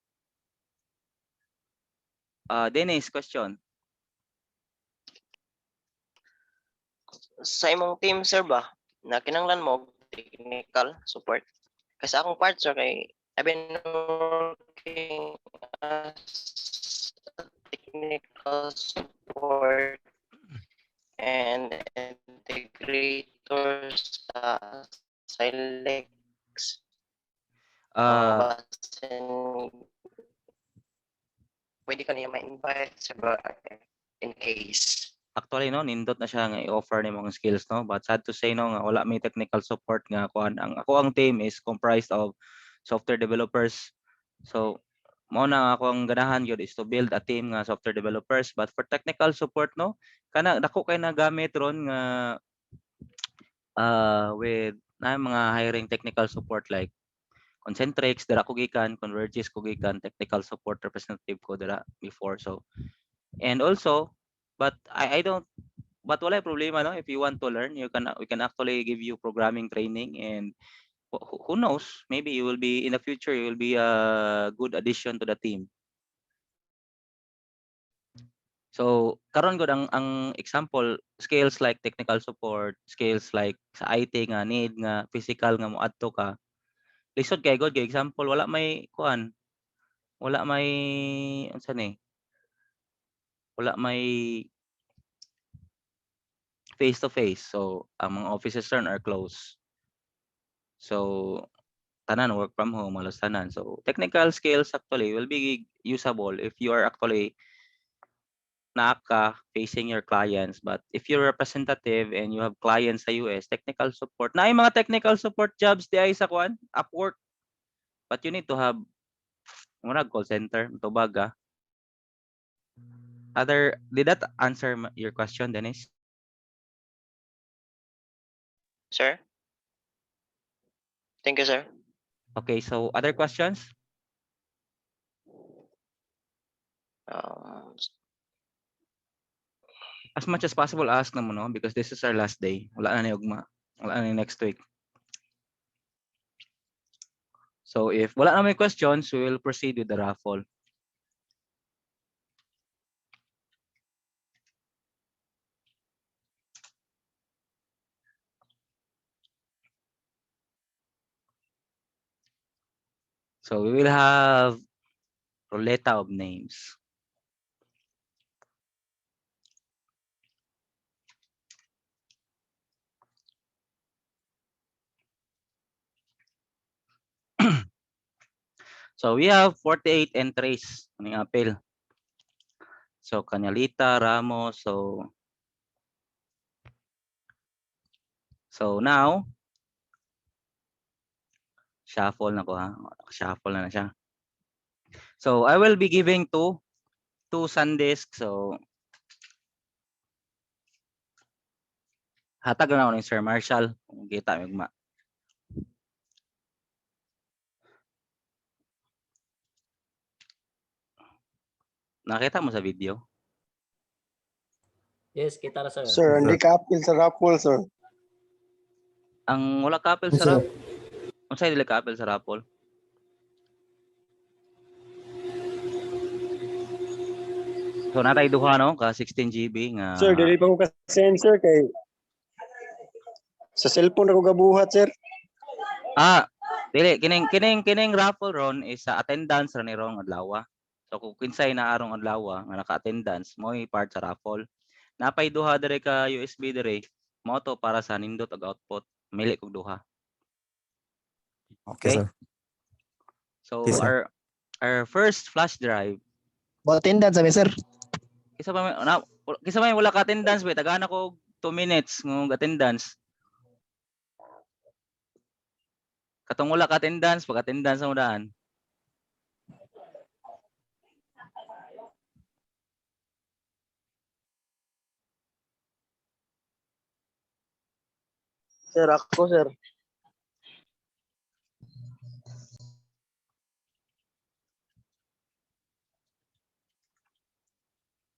Dennis, question. Sa imong team, sir ba, na kinanglan mo og technical support? Kasi akong part, sir, kay I've been working as a technical support and integrator sa Silex. Pwede ka niya ma-invite sa in case. Actually no, nindot na siya nga i-offer ni mga skills no, but sad to say no nga wala may technical support nga kuan. Ang team is comprised of software developers. So mao na ako ang ganahan gyud is to build a team nga software developers, but for technical support no, kana dako kay nagamit ron nga with na mga hiring technical support like Concentrix, dira ko gikan, Convergys ko gikan, technical support representative ko dira before. So and also, but I don't, but wala problema no, if you want to learn, we can actually give you programming training, and who knows, maybe you will be in the future, you will be a good addition to the team. So karon gud ang example, skills like technical support, skills like sa IT nga need nga physical nga moadto ka. Lisod kay god kay example, wala may kuan, wala may unsa ni? Wala may face to face. So ang mga offices turn are closed. So tanan work from home, halos tanan. So technical skills actually will be usable if you are actually facing your clients. But if you're representative and you have clients sa US, technical support. Na mga technical support jobs di ay sa kuan, Upwork. But you need to have murag call center, tubaga. Did that answer your question, Dennis? Sir? Thank you, sir. Okay, so other questions? As much as possible, ask na mo, no? Because this is our last day. Wala na ni ugma. Wala na ni next week. So if wala na may questions, we will proceed with the raffle. So we will have roulette of names. So we have 48 entries ng appeal. So Kanyalita, Ramos, so now shuffle na ko ha. Shuffle na siya. So I will be giving two SanDisk. So hatag na ako ni Sir Marshall. Kung kita mo. Nakita mo sa video? Yes, kita na sir. Sir, hindi ka appeal sa raffle, sir. Ang wala ka appeal sa raffle. Ang sa'yo dili ka appeal sa raffle. So natay duha no ka 16 GB nga. Sir, dili pa ko ka-send, sir, kay sa cellphone ako gabuhat, sir. Dili kining raffle ron is sa attendance ra ni rong adlaw. So kung kinsay na arong adlaw nga naka-attendance, mo part sa raffle. Napay duha dire ka USB dire. Mo to para sa nindot ug output. Mili kog duha. Okay, sir. So Okay, sir. our first flash drive. Attendance sabi, sir. Kisa may wala ka attendance be, tagana ko 2 minutes ng attendance. Katong wala ka attendance, pag attendance mo daan. Sir, ako, sir.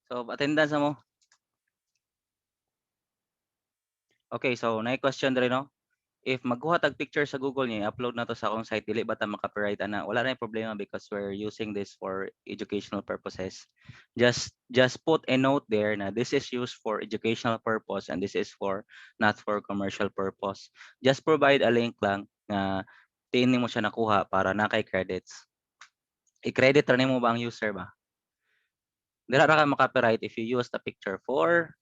So attendance mo. Okay, so na question dere no. If magkuha tag picture sa Google niya, upload na to sa akong site, dili ba ta maka-copyright ana? Wala na yung problema because we're using this for educational purposes. Just put a note there na this is used for educational purpose and this is for not for commercial purpose. Just provide a link lang na tiinin mo siya nakuha para na kay credits. I-credit ra nimo ba ang user ba? Dira ra ka maka-copyright if you use the picture for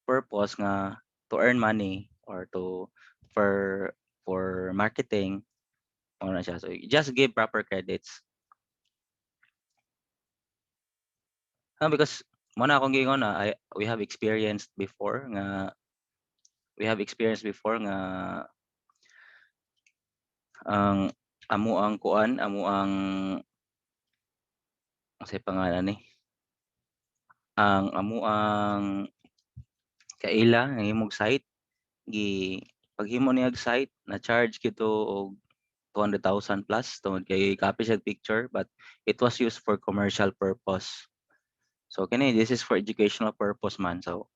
purpose nga to earn money or to for marketing na siya. So just give proper credits. Because muna akong gingon na we have experienced before nga ang amo ang say pangalan ni ang amo ang kaila nga imong site paghimo niyag site na charge kito og 200,000 plus tungod kay copy siya picture, but it was used for commercial purpose. So kini this is for educational purpose man, so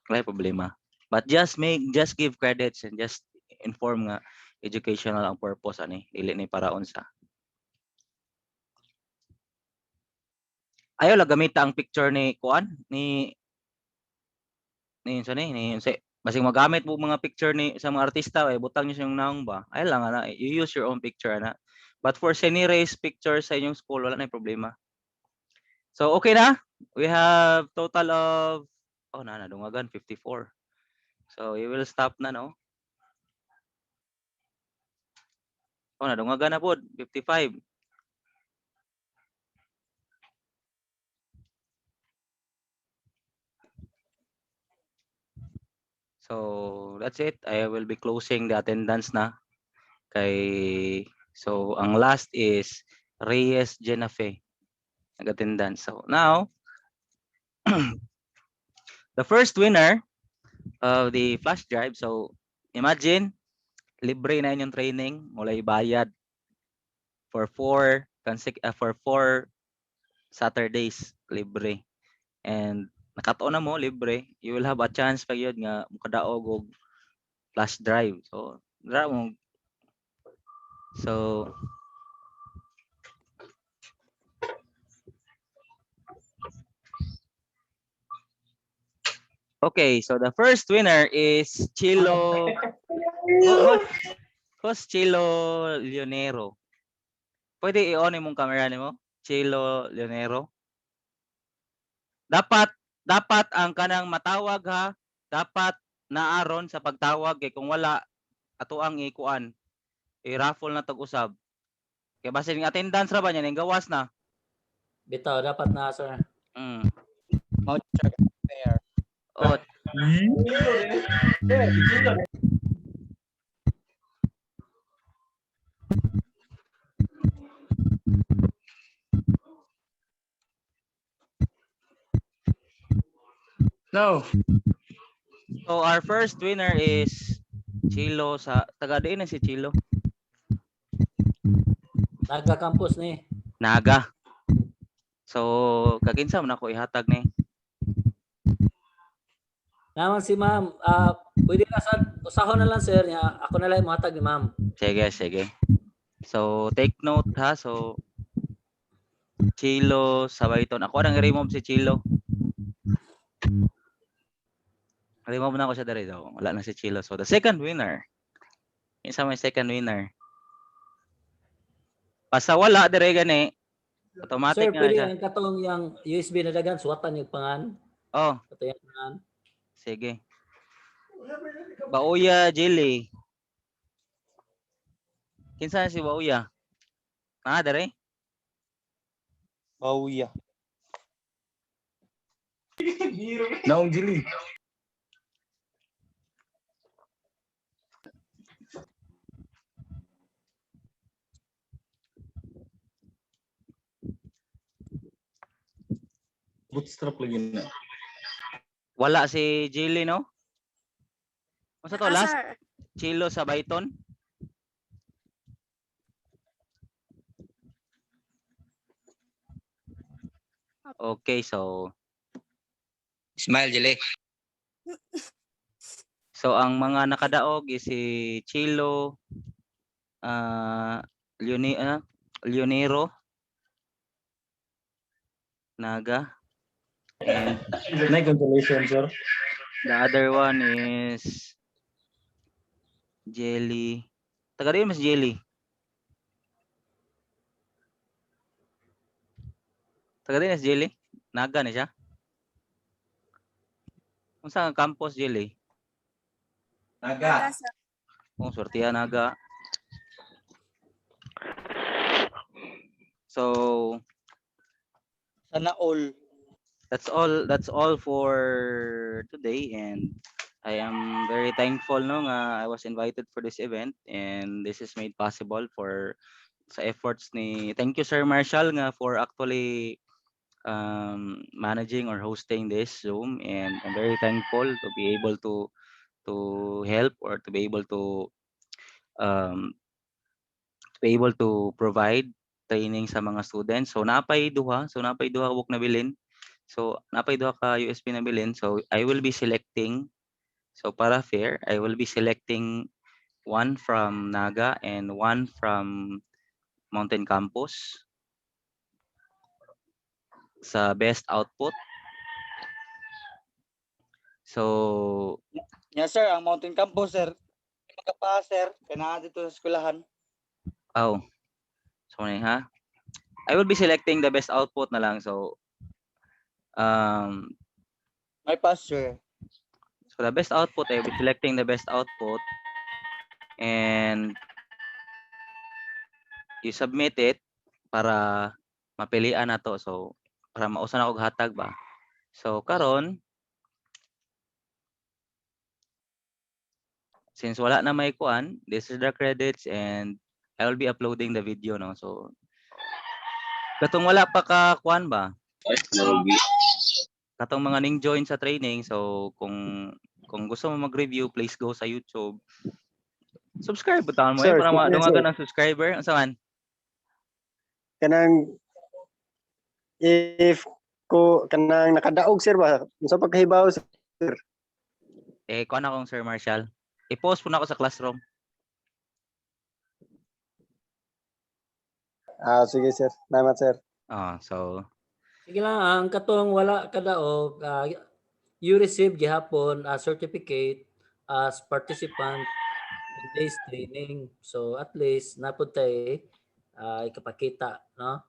wala problema. But just give credits and just inform nga educational ang purpose ani, dili ni para unsa. Ayaw lang gamita ang picture ni kuan ni basing magamit mo mga picture ni sa mga artista butang niyo yung naong ba. Ayaw lang ana, you use your own picture ana. But for seni-raise picture sa inyong school wala na problema. So okay na? We have total of nadungagan 54. So you will stop na no? Nadungagan na pod 55. So that's it. I will be closing the attendance na. So ang last is Reyes Jenafe nag-attendance. So now the first winner of the flash drive. So imagine libre na inyong training, wala ibayad for 4 Saturdays libre. And nakatuon na mo libre, you will have a chance pa yun nga mukadaog og flash drive. So okay, so the first winner is Chilo. Who's Chilo Leonero? Pwede i-on imong camera nimo? Chilo Leonero. Dapat ang kanang matawag ha, dapat naaron sa pagtawag kay kung wala ato ang ikuan. I-raffle na tag-usab. Kay basin ng attendance ra ba niya ning gawas na. Bitaw dapat na sir. Voucher there. Oh. No. So our first winner is Chilo sa taga diin na si Chilo. Naga campus ni. Naga. So kakinsa man ako ihatag ni. Naman si ma'am, pwede na sa usahon na lang sir niya. Ako na lang ihatag ni ma'am. Sige. So take note ha. So Chilo Sabayton. Ako nang i-remove si Chilo. Remove na ako siya dari daw. Wala na si Chilo. So the second winner. Isa may second winner. Basta wala dire gani. Automatic sir, na pwede siya. ang katong yung USB na dagan suwatan yung pangan. Oh. Ito yung pangan. Sige. Bauya Jelly. Kinsa si Bauya? Dere? Bauya. Naong Jili. Bootstrap lagi na. Wala si Jelly no? Masa to last? Sir. Chilo Sabayton. Okay, so Smile Jili. so ang mga nakadaog is si Chilo Leonero Naga, and Congratulations, sir. the other one is Jelly. Taga rin mas Jelly. Taga rin mas Jelly. Naga na siya. Unsa ang campus Jilly? Naga, sir. Oh, sortihan naga. So Sana all. that's all for today, and I am very thankful no nga I was invited for this event, and this is made possible for sa efforts ni, thank you Sir Marshall nga for actually managing or hosting this Zoom, and I'm very thankful to be able to help or to be able to provide training sa mga students. So napay duha wak na bilin. So napay duha ka USB na bilin. So I will be selecting, so para fair, I will be selecting one from Naga and one from Mountain Campus sa best output. So Yes sir, ang Mountain Campus sir. Magkapa sir, kailangan dito sa eskwelahan. oh, sorry ha. I will be selecting the best output na lang. So May pass sir. so the best output, I will be selecting the best output, and you submit it para mapilian na to. So para mausan ako hatag ba. So karon, since wala na may kuan, this is the credits, and I will be uploading the video no. So katong wala pa ka kuan ba, katong mga ning join sa training, so kung gusto mo mag-review, please go sa YouTube. Subscribe butawan mo Sir, para sir. madungagan ng subscriber. Unsa man? Kanang if ko kanang nakadaog sir ba unsa pagkahibaw sir? Kuan akong Sir Marshall. I-post po na ako sa classroom. Sige sir. Salamat sir. So Sige lang, ang katong wala kadaog, you receive gihapon a certificate as participant in this training. So at least napud tay ikapakita no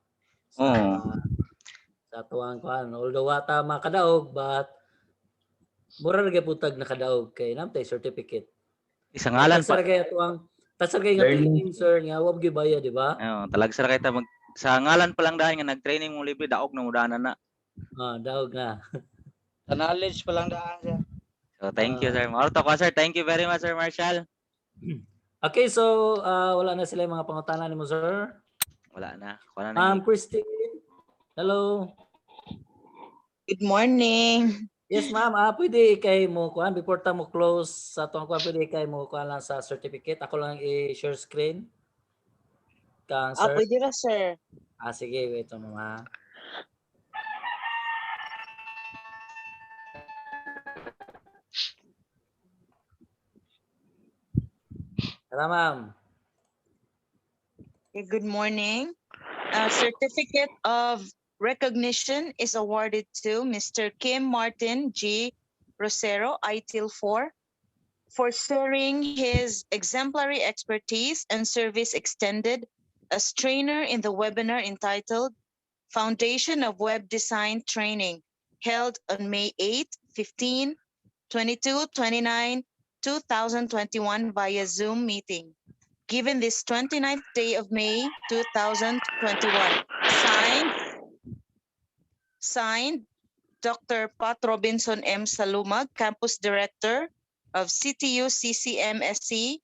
sa tuwang kuan. Although wata makadaog, but mura ra gyaputag nakadaog kay namtay certificate. Isang ngalan pa. Tasar kay nga training sir nga wa gyud bayad, di ba? Talag sa kay ta mag sa ngalan pa lang dahil nga nag-training mo libre, daog na mudanan na. Daog na. Sa knowledge pa lang daan sir. So thank you sir. Marto ko sir. Thank you very much Sir Marshall. Okay, so wala na sila yung mga pangutana ni mo sir. Wala na. Wala na. Christine. Hello. Good morning. Yes, ma'am. Pwede kay mo kuan before ta mo close sa tuwang kuan, pwede kay mo kuan lang sa certificate. Ako lang i-share screen. Kang sir. Pwede na sir. Sige, wait mama. Tara, ma'am. Good morning. Certificate of recognition is awarded to Mr. Kim Martin G. Rosero, ITIL 4, for sharing his exemplary expertise and service extended as trainer in the webinar entitled Foundation of Web Design Training, held on May 8, 15, 22, 29, 2021 via Zoom meeting. Given this 29th day of May 2021. Signed, Dr. Pat Robinson M. Salumag, Campus Director of CTU CCMSC,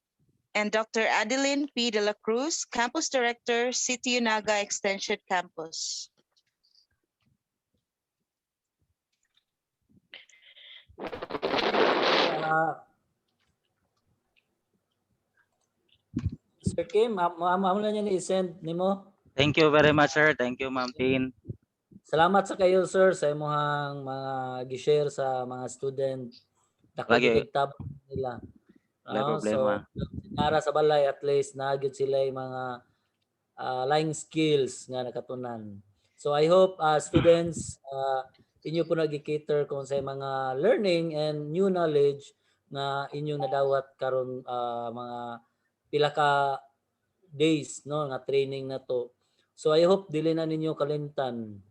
and Dr. Adeline P. De La Cruz, Campus Director, CTU Naga Extension Campus. Sir Kim, mo na niya ni-send nimo. Thank you very much sir. Thank you Ma'am Tin. Salamat sa kayo sir sa imong mga gi-share sa mga student. Dako gyud tab nila. Problema. So nara sa balay at least nagyud sila yung mga lying skills nga nakatunan. So I hope students inyo po nag-cater kung sa mga learning and new knowledge na inyong nadawat karon mga pila ka days no nga training na to. So I hope dili na ninyo kalimtan.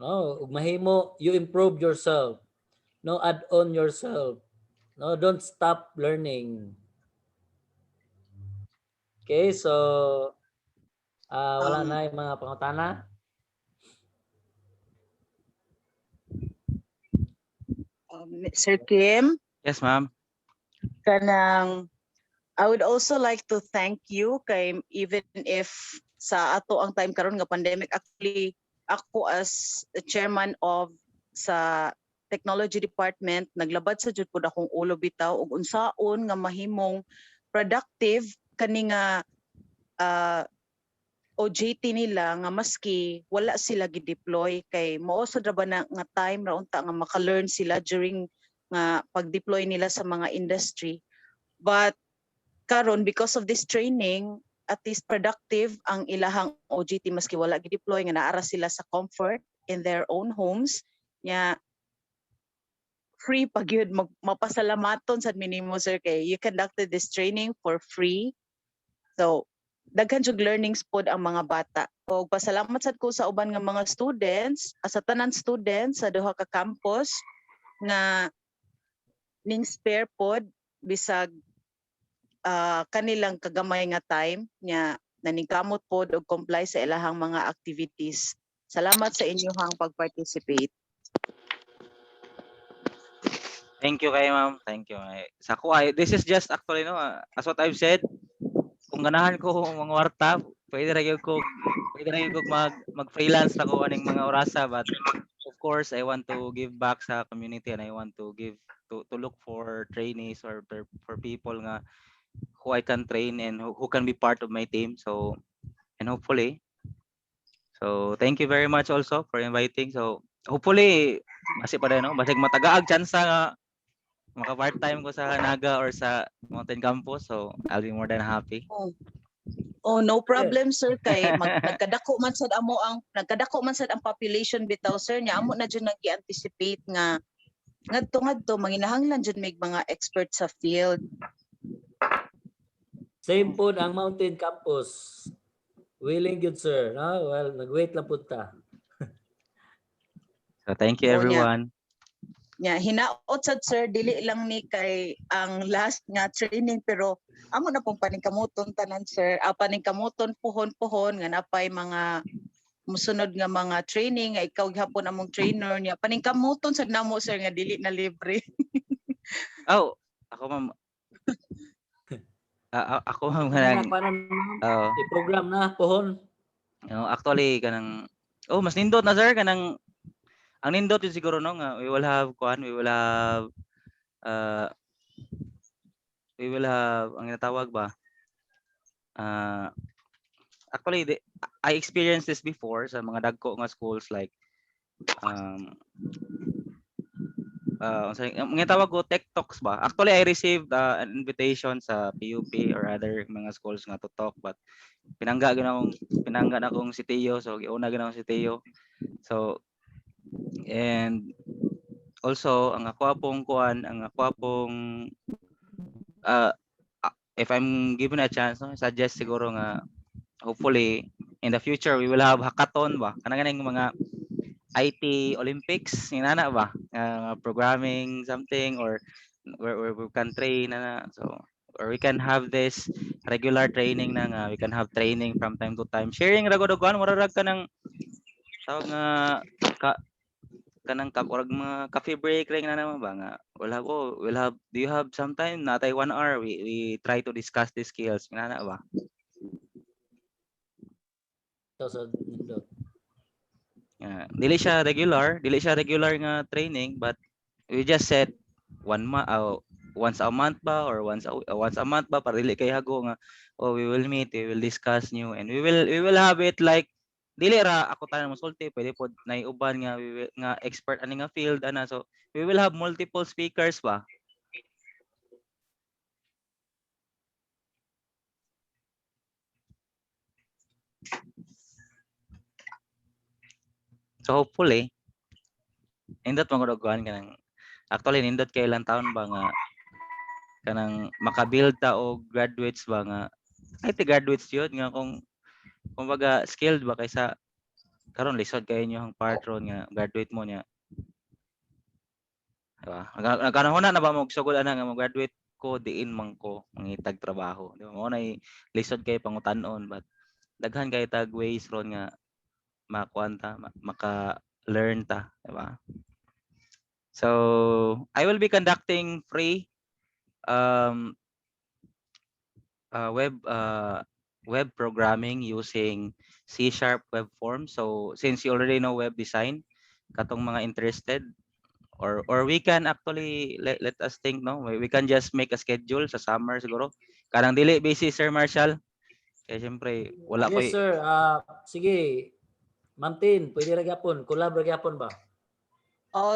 No, ug mahimo you improve yourself. No, add on yourself. No, don't stop learning. Okay, so wala na yung mga pangutana. Sir Kim, Yes, ma'am. kanang I would also like to thank you kay even if sa ato ang time karon nga pandemic, actually ako as the chairman of sa technology department naglabad sa jud pud akong ulo bitaw ug unsaon nga mahimong productive kani nga OJT nila nga maski wala sila gi-deploy kay mao sad ra ba na nga time ra unta nga maka-learn sila during nga pag-deploy nila sa mga industry. But karon because of this training at least productive ang ilahang OJT maski wala gi-deploy nga naara sila sa comfort in their own homes nya free pag yun mapasalamaton sad minimo sir kay you conducted this training for free. So daghan jud learnings pod ang mga bata. O pasalamat sad ko sa uban nga mga students, sa tanan students sa duha ka campus nga ning spare pod bisag kanilang kagamay nga time nya naningkamot pod og comply sa ilahang mga activities. Salamat sa inyong pag-participate. Thank you kay ma'am. Thank you. Sa ko ay this is just actually no as what I've said, kung ganahan ko mga warta, pwede ra gyud ko mag-freelance na ko aning mga orasa, but of course I want to give back sa community and I want to give to look for trainees or for people nga who I can train and who can be part of my team. So and hopefully, so thank you very much also for inviting. So hopefully basi pa no, basig matagaag chance nga maka part-time ko sa Naga or sa Mountain Campus. So I'll be more than happy. Oh, no problem sir kay nagkadako man sad ang population bitaw sir nya amo na jud nag-anticipate nga ngadto manginahanglan jud mig mga expert sa field. Same po ang Mountain Campus. Willing good sir. No? Well, nag-wait lang po ta. So thank you everyone. Nya hinaot sad sir dili lang ni kay ang last nga training pero amo na pong paningkamuton tanan sir. Paningkamuton puhon-puhon nga napay mga musunod nga mga training nga ikaw gihapon among trainer niya paningkamuton sad namo sir nga dili na libre. Oh, ako ma'am. Ako ma'am i-program na pohon. Actually kanang mas nindot na sir kanang ang nindot yun siguro no nga we will have ang natawag ba actually I experienced this before sa mga dagko nga schools like ang tawag ko tech talks ba. Actually I received an invitation sa PUP or other mga schools nga to talk, but pinangga na akong si Teo, so giuna gyud akong si Teo. So and also ang ako pong if I'm given a chance no, suggest siguro nga hopefully in the future we will have hackathon ba kanang mga IT Olympics inana ba programming something or where we can train so or we can have this regular training na nga we can have training from time to time sharing ra gud og murag ka ng tawag nga kanang mga coffee break ring na naman ba nga we'll have do you have some time natay 1 hour we try to discuss these skills inana ba dili siya regular nga training, but we just set once a month ba or once a month ba para dili kay hago nga we will meet, we will discuss new and we will have it like dili ra ako tanan mosulti pwede pod nay uban nga expert ani nga field ana, so we will have multiple speakers ba. So hopefully nindot magudugwan kanang actually nindot kay ilang taon ba nga kanang makabuild ta og graduates ba nga ay graduates yun nga kung kumbaga skilled ba kaysa karon lisod kay inyo ang part ron nga graduate mo niya Diba? Nagkanahon na ba mo sugod ana nga mag-graduate ko diin man ko mangitag trabaho. Di ba? Mo na lisod kay pangutanon but daghan kay tag ways ron nga makuanta maka-learn ta, di ba? So I will be conducting free web programming using C# web form. So since you already know web design, katong mga interested, or we can actually let us think, no, we can just make a schedule sa summer siguro kanang dili busy, Sir Marshall, kaya syempre wala ko Yes, sir. Sige. Ma'am Tin, pwede ra gyapon, collab ra gyapon ba?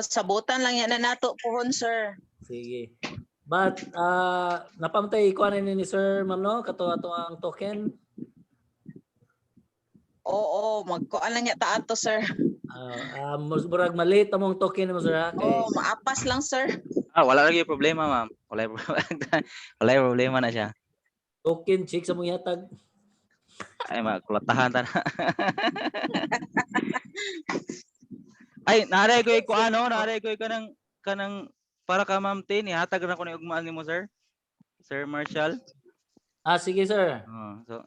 Sabutan lang yan na nato pohon, sir. Sige. But napamtay ko ni Sir Ma'am no kato ato ang token. Oo, magkuan lang niya ta ato, sir. Murag maliit among token mo, sir, ha? Kay Maapas lang, sir. wala lagi problema, ma'am. Wala problema na siya. Token check sa mong yatag. Ay, makulatahan ta na. Ay, naray ko kanang para ka, Ma'am Tin, ihatag na ko ni ugmaan nimo, sir. Sir Marshall. Sige, sir. So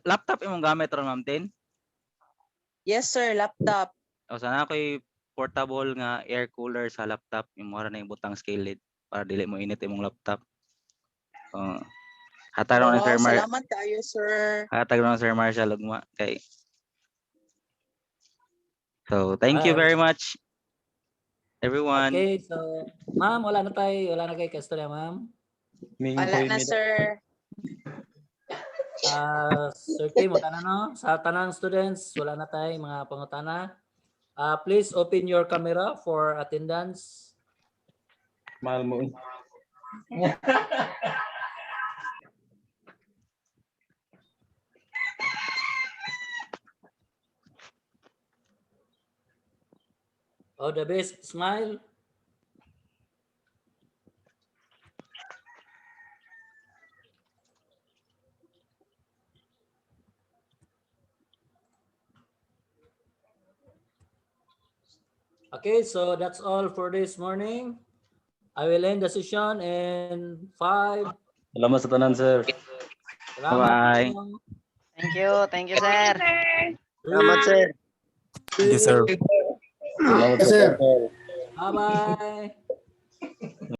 laptop imong gamit ron, Ma'am Tin? Yes, sir, laptop. Sana ako'y portable nga air cooler sa laptop, imo ra na yung butang scale para dili mo init imong laptop. Hatag na Sir Salamat tayo, sir. Hatag na Sir Marshall ugma kay. So, thank you very much, everyone. Okay, so ma'am, wala na kay kastorya, ma'am. Wala na, sir. Sir Kim, wala na, no? Sa tanang students, wala na tayo mga pangutana. Please open your camera for attendance. Mahal mo. Oh, the best smile. Okay, so that's all for this morning. I will end the session in 5. Salamat sa tanan, sir. Bye. Thank you, sir. Salamat, sir. Thank you, sir. Salamat, sir. Bye-bye.